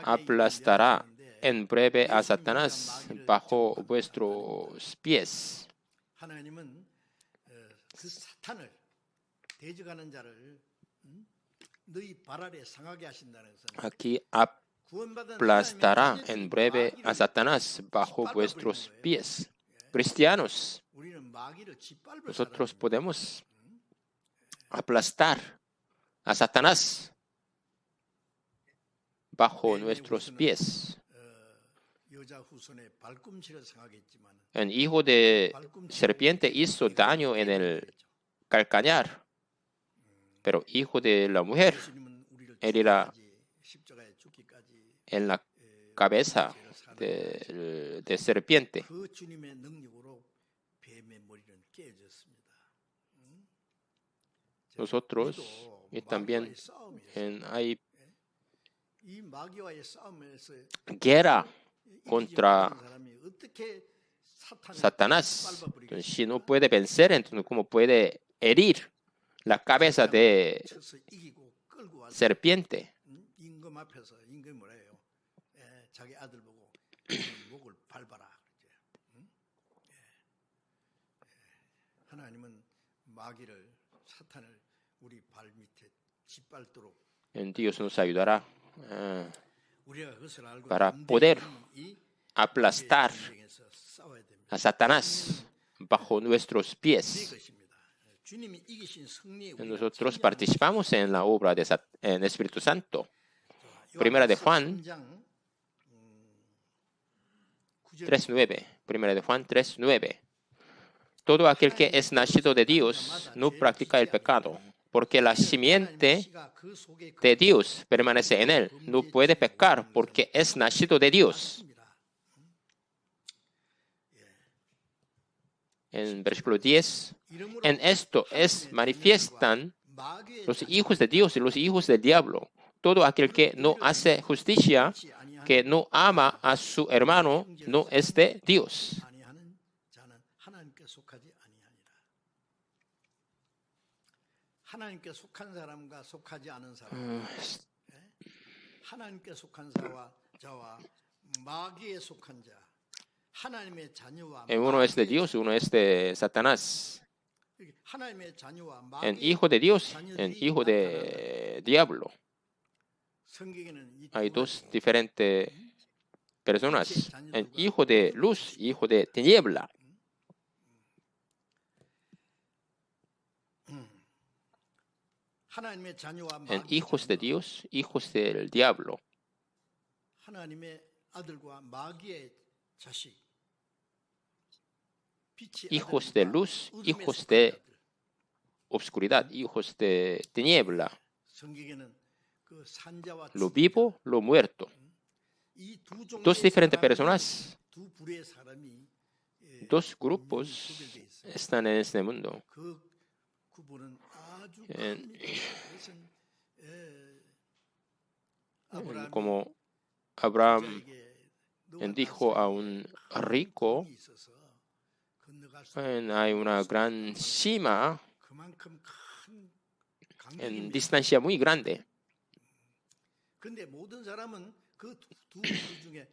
aplastará en breve a Satanás bajo vuestros pies. Aquí aplastará en breve a Satanás bajo vuestros pies. Cristianos, nosotros podemos aplastar a Satanás bajo nuestros pies. El hijo de serpiente hizo daño en el calcañar, pero hijo de la mujer herirá en la cabeza de serpiente. Nosotros y también hay guerra contra Satanás. Entonces, si no puede vencer, entonces ¿cómo puede herir la cabeza de serpiente? En Dios nos ayudará para poder aplastar a Satanás bajo nuestros pies. Nosotros participamos en la obra del Espíritu Santo. Primera de Juan 3:9. Primera de Juan 3:9. Todo aquel que es nacido de Dios no practica el pecado, porque la simiente de Dios permanece en él. No puede pecar porque es nacido de Dios. En versículo 10, en esto es manifiestan los hijos de Dios y los hijos del diablo. Todo aquel que no hace justicia, que no ama a su hermano, no es de Dios. 아니하는 자는 하나님께 속하지 아니하니라. 하나님께 속한 사람과 속하지 않은 사람, 하나님께 속한 자와 마귀에 속한 자, 하나님의 자녀와 Uno es de Dios, uno es de Satanás. 하나님의 자녀와 En 마귀의 hijo de Dios, en 자녀들이 hijo de diablo. 성경에는 이 Hay 두 dos diferentes personas. En hijo de luz, hijo de tiniebla. 하나님의 자녀와 En 마귀의 hijos de 자녀, Dios, hijos del diablo. 하나님의 아들과 마귀의 자식, 빛이 Hijos de 아들과 luz, 어둠에 hijos 속한 de 자들. obscuridad, hijos de tiniebla. 성경에는 그 산자와 Lo 죽은 vivo, lo muerto. 이 두 종류의 Dos diferentes 사람이, personas, 두 부류의 사람이 dos grupos 구별되어 있어요. están en este mundo. 그 구분은 아주 En- 큽니다. 그것은 아브라함이 Como Abraham 부자에게 너와 dijo a 나 un 사이에 rico, 큰 있어서 건너갈 수 없는 hay una gran cima 그만큼 큰 en 간격입니다. distancia muy grande. 근데 모든 사람은 그 두 부류 중에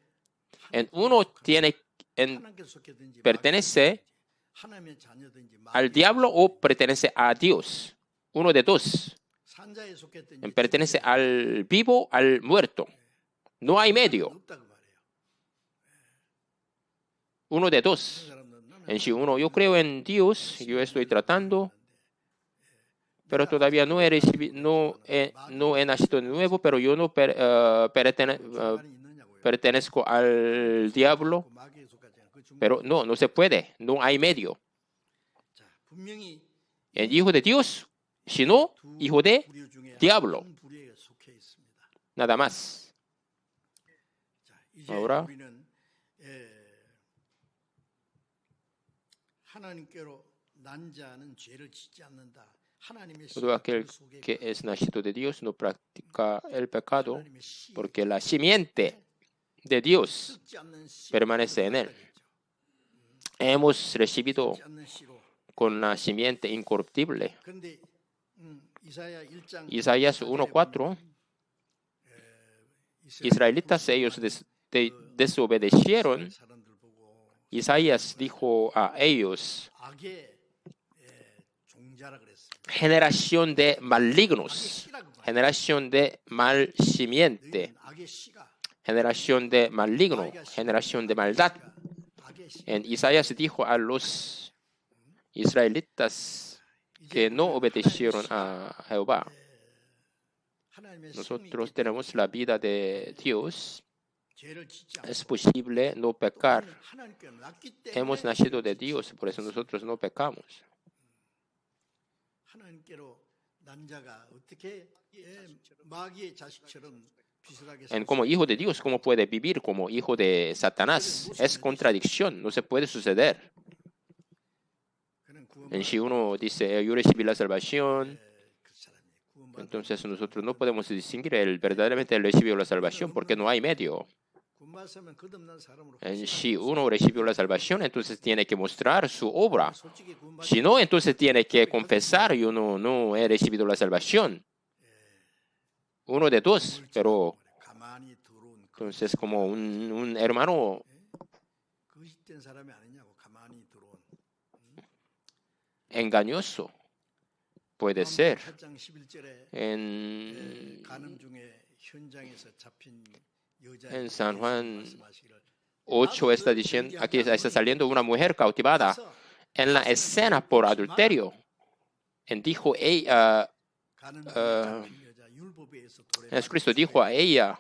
En uno tiene, 하나님께 속했든지 pertenece 하나님의 자녀든지 al diablo o pertenece a Dios. Uno de dos. 산자에 속했든지 Pertenece al vivo, al muerto. No hay medio. 없다고 말해요. Uno de dos. 그런 사람들은 나는 En si uno, yo creo en Dios, yo estoy tratando, pero todavía no he recibido, no he nacido de nuevo, pero yo no 중간에 있느냐고요. pertenezco al diablo, 그 마귀에 속하지 않고 그 중간. pero no se puede, no hay medio. 자, 분명히 El hijo de Dios, sino 두 hijo de 부류 중에 diablo. 한 부류에 속해 있습니다. nada más. 자, 이제 Ahora, 우리는 하나님께로 난 자는 죄를 짓지 않는다. 하나님의 todo aquel 씨앗 속에 que es nacido de Dios no practica el pecado, 하나님의 씨, porque la simiente de Dios 썩지 않는 씨, permanece en él. Hemos recibido 썩지 않는 씨로. con la simiente incorruptible. 근데 이사야 1장 Isaías 1:4, israelitas, ellos desobedecieron. 사람들 보고 Isaías dijo a ellos, 악의 종자라 그랬습니다. generación de malignos, generación de mal simiente, 너희는 악의 씨가 generación de maligno, generación de maldad. 악의 씨. En Isaías dijo a los israelitas que no obedecieron a Jehová. 하나님의 Nosotros tenemos la vida de Dios. 죄를 짓지 않고 Es posible no pecar. 하나님께 낫기 Hemos 때문에 nacido de Dios, por eso nosotros no pecamos. 하나님께로 난 자가 어떻게 마귀의 자식처럼 비슷하게 Como hijo de Dios, ¿cómo puede vivir como hijo de Satanás? Es contradicción, no se puede suceder. 그는 En si uno dice, yo recibí la salvación, 그 사람이 구원받은 entonces nosotros no podemos distinguir verdaderamente él recibió la salvación porque no hay medio. 구원받으면 끝없는 사람으로 En si uno recibió la salvación, entonces tiene que mostrar su obra. 솔직히 구원받은 Si no, entonces tiene que confesar, yo no he recibido la salvación. Uno de dos, pero 가만히 들어온 entonces como un hermano 거짓된 사람이 아니냐고 가만히 들어온 engañoso puede ser. 8장 11절에 En 간음 중에 현장에서 잡힌 여자 En San Juan 말씀하시기를 8 está diciendo, aquí está saliendo una mujer cautivada en la escena por adulterio. En dijo ella, 간음 중에 잡힌 여자 율법에서 돌에 Jesucristo dijo a ella,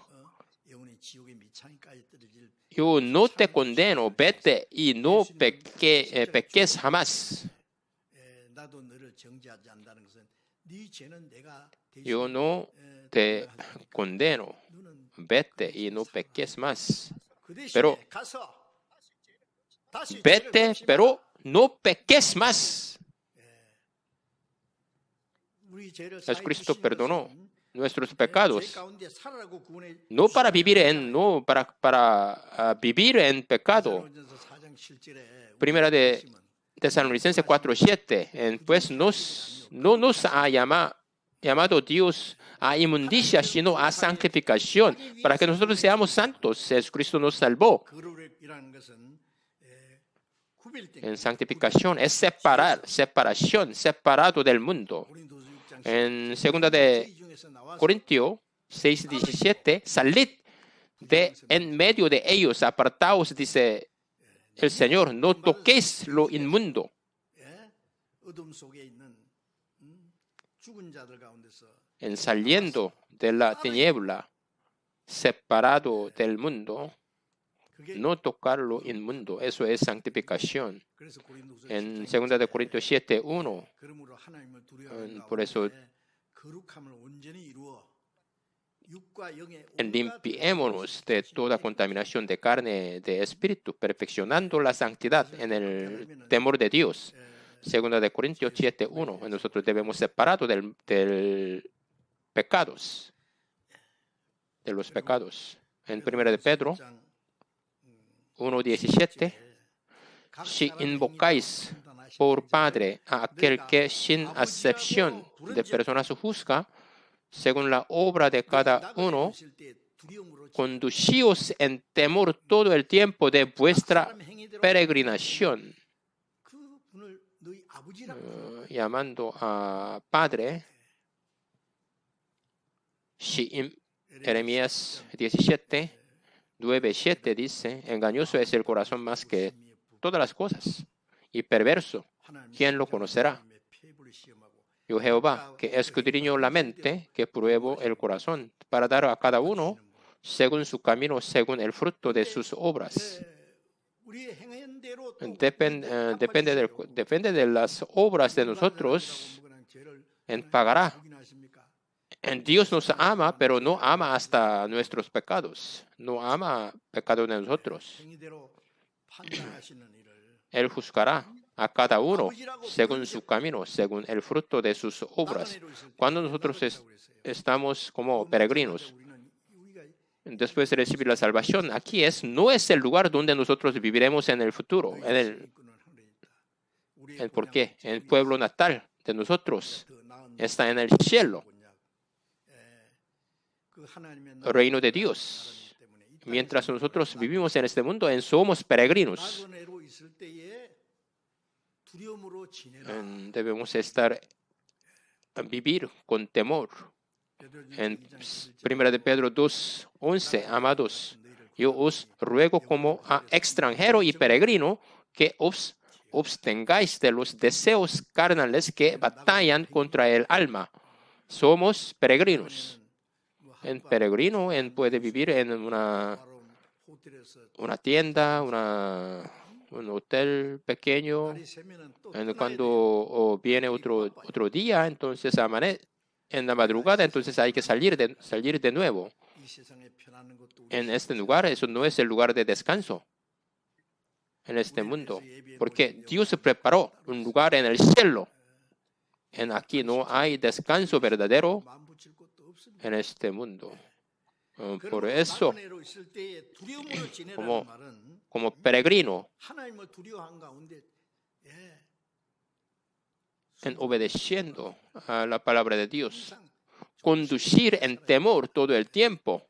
영혼이 지옥의 미창까지 떨어질 yo no te condeno, vete y no peques jamás. 나도 너를 정죄하지 않는다는 것은 네 죄는 내가 대신 Yo no te condeno, vete y no peques más. 그 대신에 pero 가서 다시 Vete, pero no peques más. Jesucristo perdonó nuestros pecados, no para vivir vivir en pecado. Primera de Tesalonicenses 4:7, pues no nos ha llamado Dios a inmundicia, sino a santificación, para que nosotros seamos santos. Jesucristo nos salvó. En santificación es separación, separado del mundo. En 2 de Corintios 6:17, salid de en medio de ellos, apartaos, dice el Señor, no toquéis lo inmundo. En saliendo de la tiniebla, separado del mundo, no tocar lo inmundo, eso es santificación. En 2 de Corintios 7:1, por eso limpiémonos de toda contaminación de carne, de espíritu, perfeccionando la santidad en el temor de Dios. 2 de Corintios 7:1, nosotros debemos separarnos del pecados, de los pecados. En 1 de Pedro 1:17, si invocáis por Padre a aquel que sin acepción de personas juzga, según la obra de cada uno, conducíos en temor todo el tiempo de vuestra peregrinación. Llamando a Padre, Jeremías 17:9-7 dice, engañoso es el corazón más que todas las cosas, y perverso, ¿quién lo conocerá? Yo Jehová, que escudriño la mente, que pruebo el corazón, para dar a cada uno según su camino, según el fruto de sus obras. Depende de las obras de nosotros, pagará. Dios nos ama, pero no ama hasta nuestros pecados. No ama pecado de nosotros. Él juzgará a cada uno según su camino, según el fruto de sus obras. Cuando nosotros estamos como peregrinos, después de recibir la salvación, aquí no es el lugar donde nosotros viviremos en el futuro. ¿Por qué? El pueblo natal de nosotros está en el cielo, el reino de Dios. Mientras nosotros vivimos en este mundo, somos peregrinos. Debemos vivir con temor. En 1 de Pedro 2:11, amados, yo os ruego como a extranjero y peregrino que os abstengáis de los deseos carnales que batallan contra el alma. Somos peregrinos. En peregrino puede vivir en una tienda, un hotel pequeño. Cuando viene otro día, entonces en la madrugada, entonces hay que salir de nuevo. En este lugar, eso no es el lugar de descanso en este mundo, porque Dios preparó un lugar en el cielo. Aquí no hay descanso verdadero en este mundo. Por eso, como peregrino, obedeciendo a la palabra de Dios, conducir en temor todo el tiempo.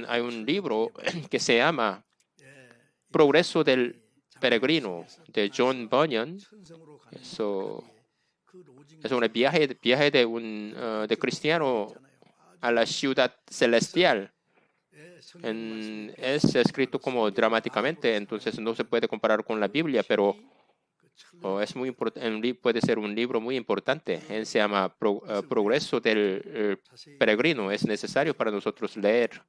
Hay un libro que se llama Progreso del Peregrino, de John Bunyan. Eso es un viaje de cristiano a la ciudad celestial. Es escrito como dramáticamente, entonces no se puede comparar con la Biblia, pero es muy puede ser un libro muy importante. Se llama Progreso del Peregrino. Es necesario para nosotros leer.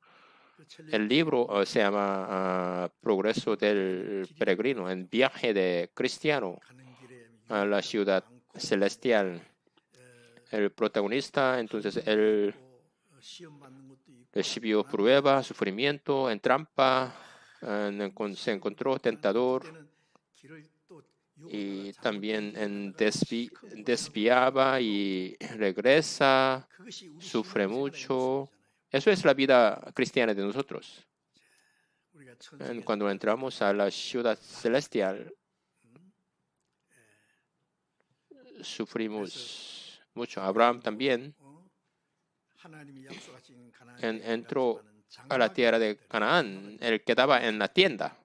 El libro se llama Progreso del Peregrino, el viaje de cristiano a la ciudad celestial. El protagonista, entonces, él recibió prueba, sufrimiento, en trampa, se encontró tentador. y también desviaba y regresa, sufre mucho. Eso es la vida cristiana de nosotros. Cuando entramos a la ciudad celestial, sufrimos mucho. Abraham también entró a la tierra de Canaán. Él quedaba en la tienda.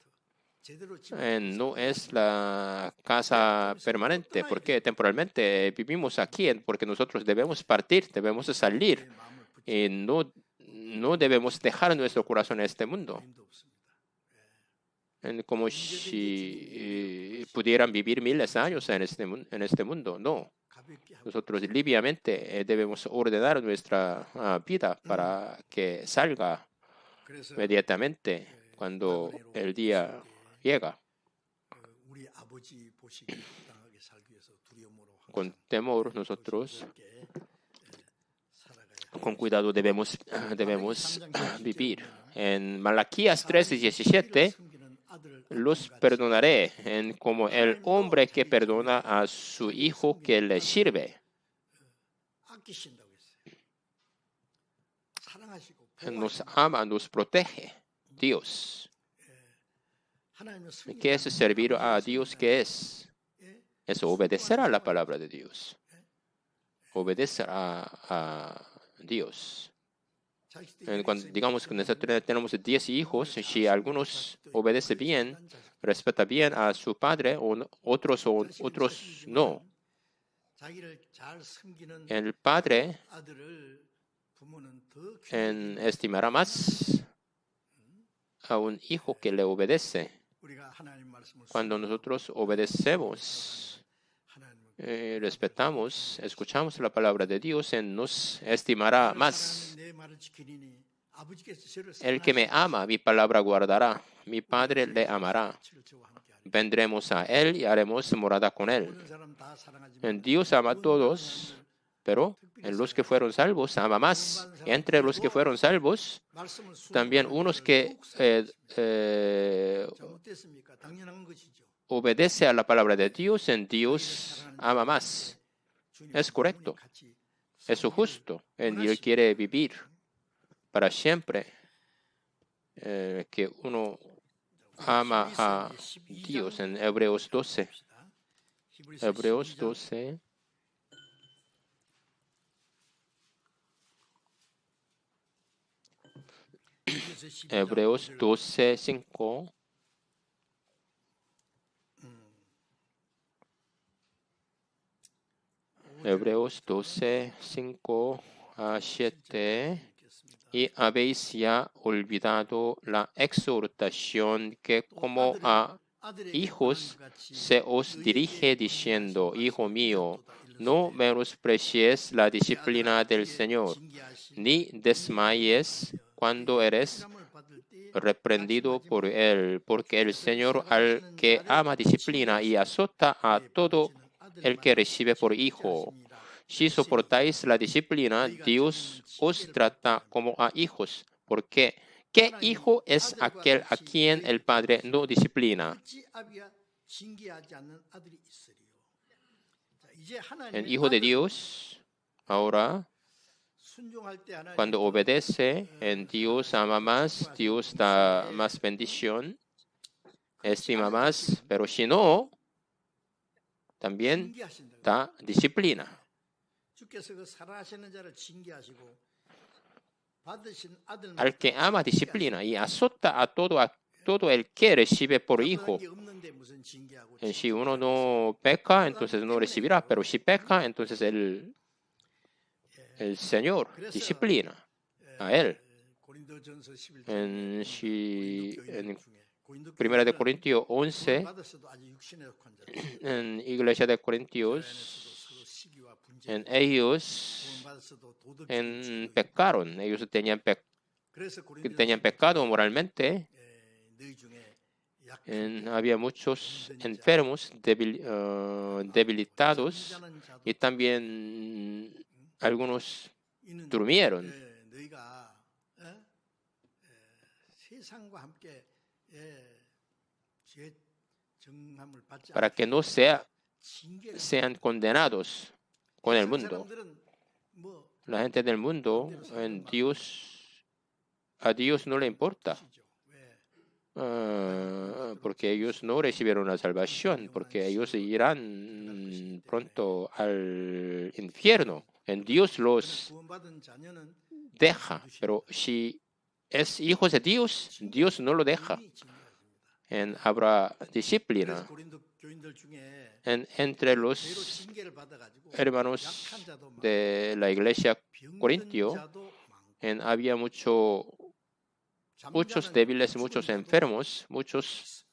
No es la casa permanente, porque temporalmente vivimos aquí, porque nosotros debemos partir, debemos salir, y no debemos dejar nuestro corazón en este mundo. Como si pudieran vivir miles de años en este mundo. No. Nosotros liviamente debemos ordenar nuestra vida para que salga inmediatamente cuando el día llega. Con temor nosotros, con cuidado debemos vivir. En Malaquías 3:17, los perdonaré como el hombre que perdona a su hijo que le sirve. Nos ama, nos protege. Dios. ¿Qué es servir a Dios? ¿Qué es? Es obedecer a la palabra de Dios. Obedecer a Dios. Cuando digamos que nosotros tenemos 10 hijos, si algunos obedecen bien, respetan bien a su padre, otros no. El padre estimará más a un hijo que le obedece. Cuando nosotros obedecemos, respetamos, escuchamos la palabra de Dios, Él nos estimará más. El que me ama, mi palabra guardará. Mi Padre le amará. Vendremos a Él y haremos morada con Él. Dios ama a todos, pero en los que fueron salvos ama más. Entre los que fueron salvos, también unos que obedece a la palabra de Dios, en Dios ama más. Es correcto. Es justo. Él quiere vivir para siempre. Que uno ama a Dios en Hebreos 12. Hebreos 12. Hebreos 12:5. Hebreos 12:5 a 7. Y habéis ya olvidado la exhortación que como a hijos se os dirige diciendo: Hijo mío, no menosprecies la disciplina del Señor, ni desmayes cuando eres reprendido por Él, porque el Señor al que ama disciplina y azota a todo el que recibe por hijo. Si soportáis la disciplina, Dios os trata como a hijos, porque ¿qué hijo es aquel a quien el Padre no disciplina? El Hijo de Dios, ahora, cuando obedece, en Dios ama más, Dios da más bendición, estima más, pero si no, también da disciplina. Al que ama disciplina y azota a todo el que recibe por hijo. Si uno no peca, entonces no recibirá, pero si peca, entonces el Señor disciplina a él. En 1 Corintios 11, en Iglesia de Corintios, ellos pecaron, ellos tenían pecado moralmente. Había muchos enfermos, debilitados, y también algunos durmieron. para que no sean condenados con el mundo. La gente del mundo, a Dios no le importa, porque ellos no recibieron la salvación, porque ellos irán pronto al infierno. En Dios los deja, pero si es hijos de Dios, Dios no lo deja. Habrá disciplina entre los hermanos de la iglesia corintio. Había muchos débiles, muchos enfermos, muchos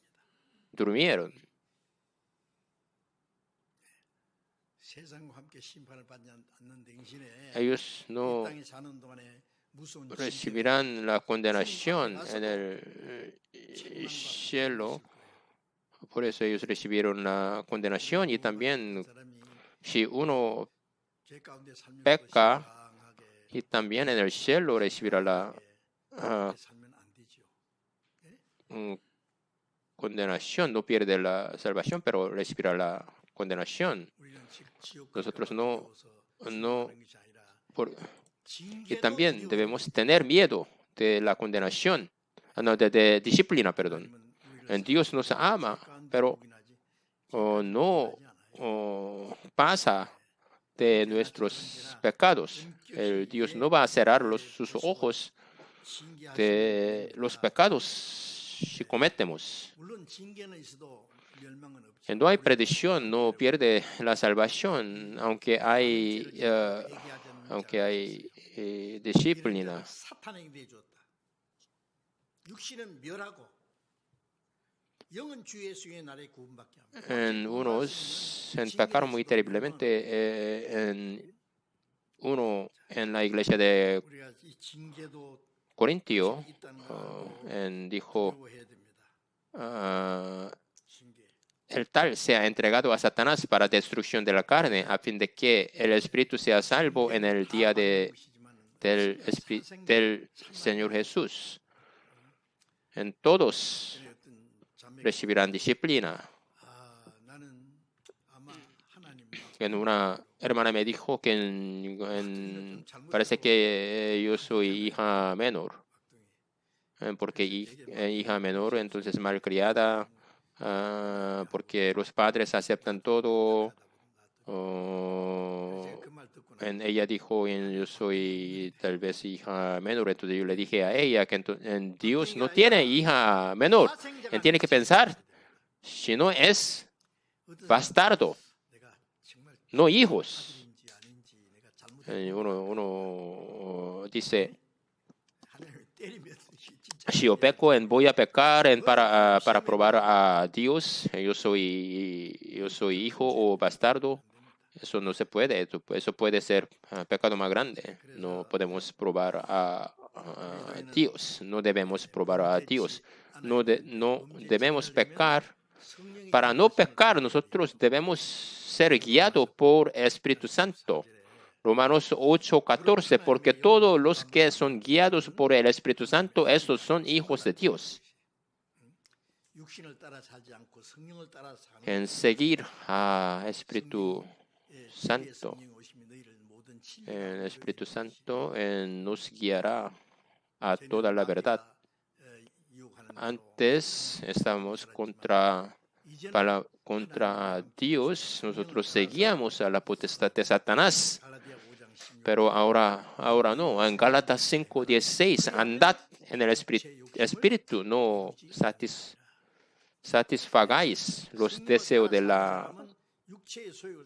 durmieron. Ellos no recibirán la condenación en el cielo. Por eso ellos recibieron la condenación. Y también si uno peca, y también en el cielo recibirá la condenación. No pierde la salvación, pero recibirá la condenación. Nosotros y también debemos tener miedo de la condenación, de disciplina, perdón. Dios nos ama, pero no pasa de nuestros pecados. Dios no va a cerrar sus ojos de los pecados si cometemos. No hay perdición, no pierde la salvación, aunque hay disciplina. Unos pecaron muy terriblemente. Uno en la iglesia de Corintio dijo, el tal sea entregado a Satanás para destrucción de la carne, a fin de que el espíritu sea salvo en el día del Señor Jesús. Todos recibirán disciplina. Una hermana me dijo que parece que yo soy hija menor, porque hija menor, entonces malcriada, porque los padres aceptan todo. Ella dijo, yo soy tal vez hija menor. Entonces yo le dije a ella que Dios no tiene hija menor. Él tiene que pensar, si no es bastardo, no hijos. Uno dice, si yo peco, voy a pecar para probar a Dios, yo soy hijo o bastardo. Eso no se puede. Eso puede ser pecado más grande. No podemos probar a Dios. No debemos probar a Dios. No debemos pecar. Para no pecar, nosotros debemos ser guiados por el Espíritu Santo. Romanos 8:14, porque todos los que son guiados por el Espíritu Santo, esos son hijos de Dios. En seguir al Espíritu Santo, el Espíritu Santo nos guiará a toda la verdad. Antes estábamos contra Dios, nosotros seguíamos a la potestad de Satanás, pero ahora no. En Gálatas 5:16, andad en el Espíritu, no satisfagáis los deseos de la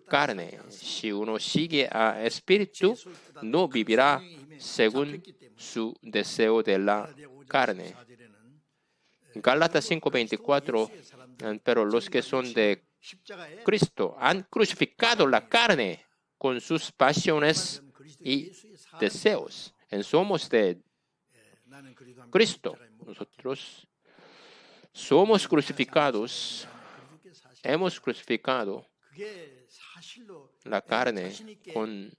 carne. Si uno sigue al Espíritu, no vivirá según su deseo de la carne. Gálatas 5:24, pero los que son de Cristo han crucificado la carne con sus pasiones y deseos. Somos de Cristo. Nosotros somos crucificados. Hemos crucificado la carne con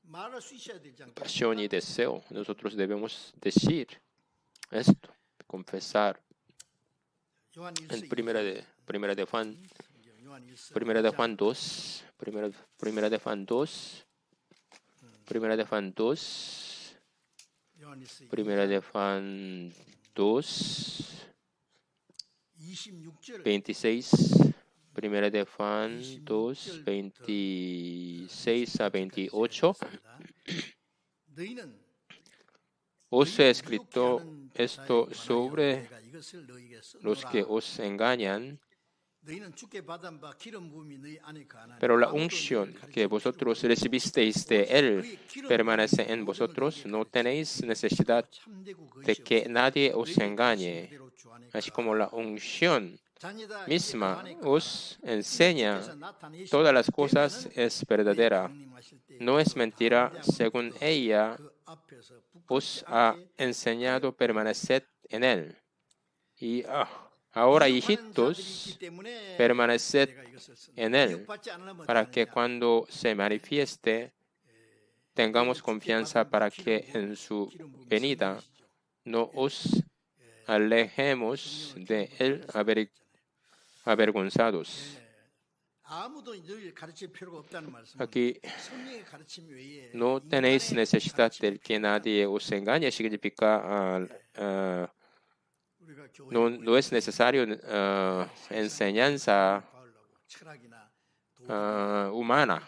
pasión y deseo. Nosotros debemos decir esto, confesar. En primera de Juan Primera de Juan 2, Primera de Juan 2, Primera de Juan 2, Primera de Juan 2, 26, Primera de Juan 2, 26 a 28. Os he escrito esto sobre los que os engañan, pero la unción que vosotros recibisteis de Él permanece en vosotros. No tenéis necesidad de que nadie os engañe, así como la unción misma os enseña todas las cosas es verdadera. No es mentira, según ella os ha enseñado, permaneced en Él. Y ahora, hijitos, permaneced en Él, para que cuando se manifieste tengamos confianza para que en su venida no os alejemos de Él avergonzados. Aquí no tenéis necesidad de que nadie os engañe, significa no es necesario enseñanza humana,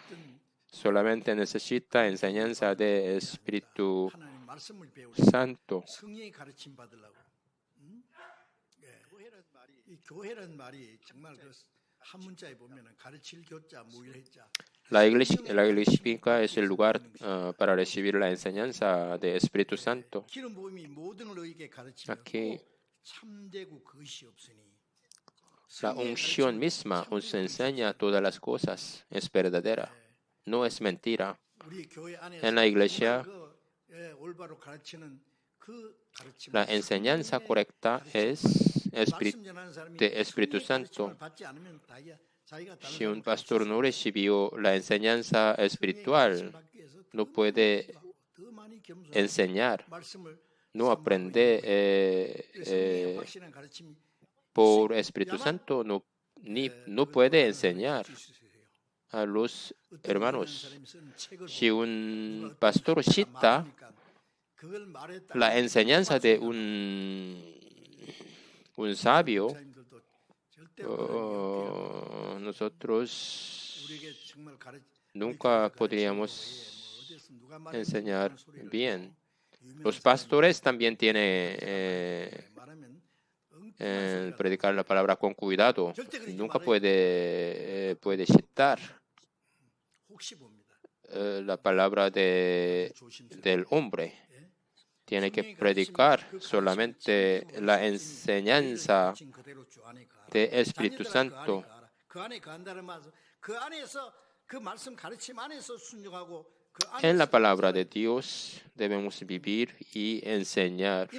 solamente necesita enseñanza de Espíritu Santo. La iglesia es el lugar para recibir la enseñanza del Espíritu Santo. Aquí la unción misma os enseña todas las cosas, es verdadera, no es mentira. En la iglesia, la enseñanza correcta es de Espíritu Santo. Si un pastor no recibió la enseñanza espiritual, no puede enseñar, no aprende por Espíritu Santo, no puede enseñar a los hermanos. Si un pastor cita la enseñanza de un sabio, nosotros nunca podríamos enseñar bien. Los pastores también tienen predicar la palabra con cuidado. Nunca puede citar la palabra del hombre. Tiene que predicar solamente la enseñanza del Espíritu Santo. En la palabra de Dios debemos vivir y enseñar.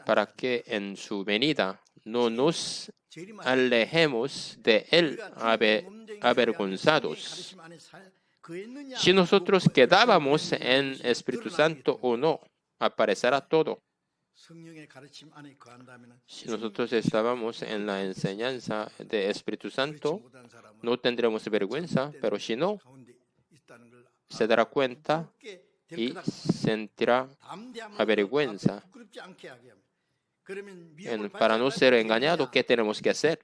Para que en su venida no nos alejemos de Él avergonzados. Si nosotros quedábamos en Espíritu Santo o no, aparecerá todo. Si nosotros estábamos en la enseñanza de Espíritu Santo, no tendremos vergüenza, pero si no, se dará cuenta y sentirá vergüenza. Para no ser engañado, ¿qué tenemos que hacer?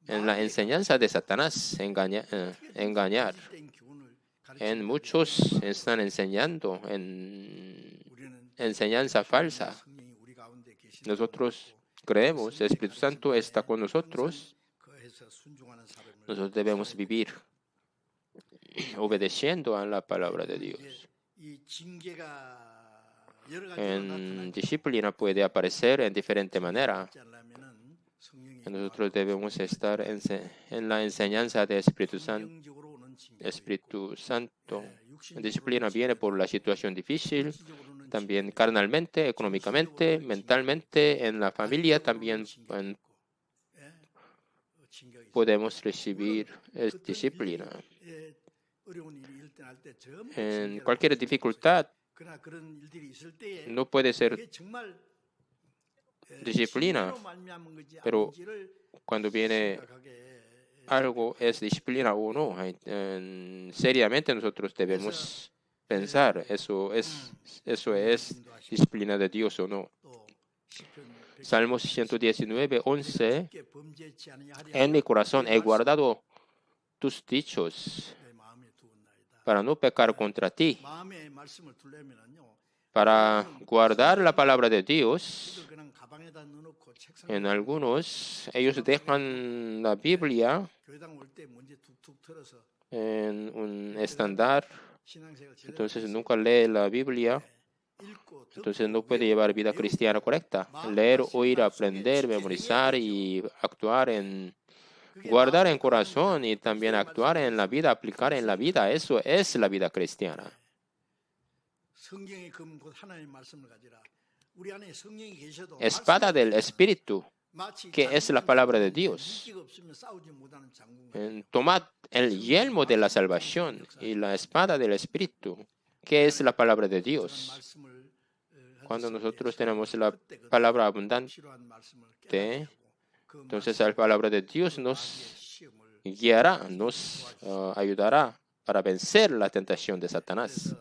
En la enseñanza de Satanás, engañar. Muchos están enseñando en enseñanza falsa. Nosotros creemos, el Espíritu Santo está con nosotros. Nosotros debemos vivir obedeciendo a la palabra de Dios. En disciplina puede aparecer en diferente manera. Nosotros debemos estar en la enseñanza del Espíritu Santo. La disciplina viene por la situación difícil, también carnalmente, económicamente, mentalmente, en la familia también podemos recibir disciplina. En cualquier dificultad no puede ser disciplina, pero cuando viene algo es disciplina o no, seriamente nosotros debemos pensar, eso es disciplina de Dios o no. Salmos 119, 11, en mi corazón he guardado tus dichos para no pecar contra ti. Para guardar la palabra de Dios, en algunos, ellos dejan la Biblia en un estándar, entonces nunca lee la Biblia, entonces no puede llevar vida cristiana correcta. Leer, oír, aprender, memorizar y actuar guardar en corazón y también actuar en la vida, aplicar en la vida, eso es la vida cristiana. Espada del Espíritu, que es la palabra de Dios. Tomad el yelmo de la salvación y la espada del Espíritu, que es la palabra de Dios. Cuando nosotros tenemos la palabra abundante, entonces la palabra de Dios nos guiará, nos ayudará para vencer la tentación de Satanás.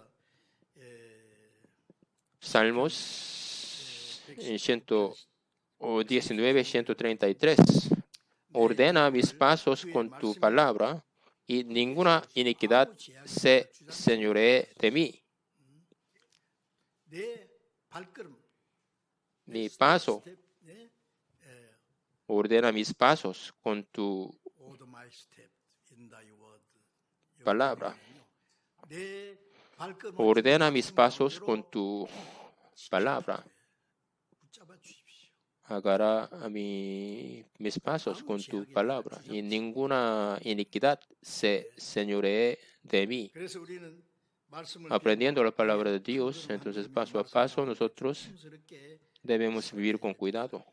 Salmos 119, 133. Ordena mis pasos con tu palabra y ninguna iniquidad se señoree de mí. Mi paso, ordena mis pasos con tu palabra. Ordena mis pasos con tu palabra. Agarra a mis pasos con tu palabra y ninguna iniquidad se señoree de mí. Aprendiendo la palabra de Dios, entonces paso a paso nosotros debemos vivir con cuidado.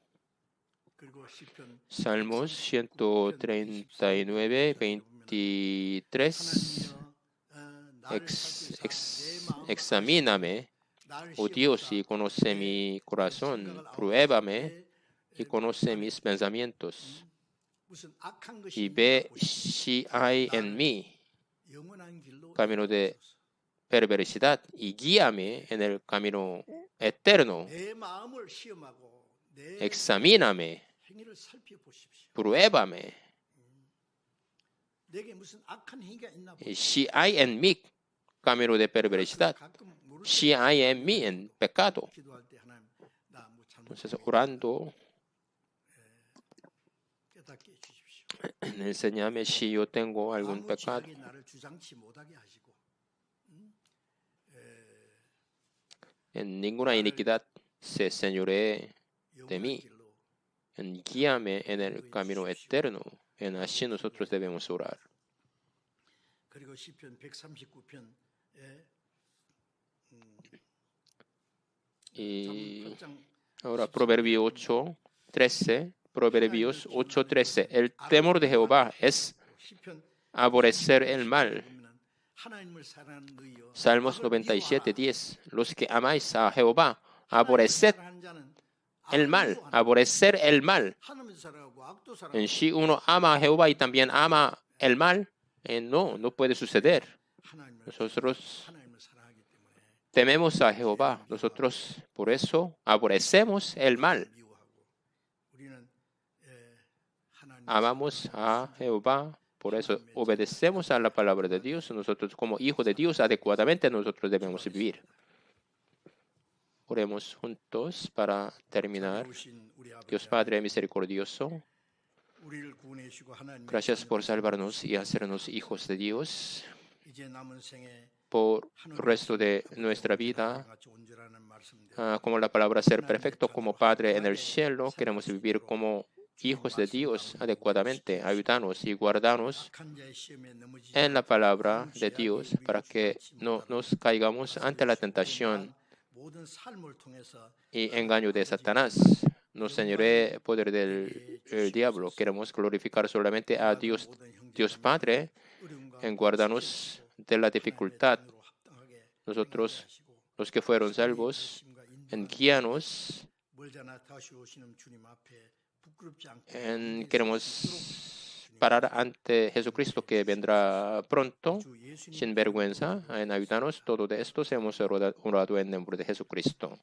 Salmos 139, 23. Examíname, oh Dios, y conoce mi corazón. Pruébame y conoce mis pensamientos. Y ve si hay en mí camino de perversidad y guíame en el camino eterno. Examíname, pruébame. Y si hay en mí camino de perversidad, si hay en mí en pecado. Entonces, orando, enséñame si yo tengo algún pecado. En ninguna iniquidad se señoree de mí. Guíame en el camino eterno. En así nosotros debemos orar. Y ahora Proverbios 8, 13. Proverbios 8, 13. El temor de Jehová es aborrecer el mal. Salmos 97, 10. Los que amáis a Jehová, aborreced el mal, aborrecer el mal. En si uno ama a Jehová y también ama el mal, no puede suceder. Nosotros tememos a Jehová, nosotros por eso aborrecemos el mal. Amamos a Jehová, por eso obedecemos a la palabra de Dios. Nosotros como hijos de Dios adecuadamente nosotros debemos vivir. Oremos juntos para terminar. Dios Padre misericordioso, gracias por salvarnos y hacernos hijos de Dios. Por el resto de nuestra vida, como la palabra ser perfecto como Padre en el cielo, queremos vivir como hijos de Dios adecuadamente. Ayúdanos y guardanos en la palabra de Dios para que no nos caigamos ante la tentación y engaño de Satanás. No señoree el poder del diablo. Queremos glorificar solamente a Dios Padre en guardarnos de la dificultad. Nosotros, los que fueron salvos, en guíanos 멀잖아 다시 오시는 주님 앞에 부끄럽지 않고 Queremos parar ante Jesucristo que vendrá pronto, sin vergüenza, en ayudarnos. Todo de esto hemos orado en nombre de Jesucristo.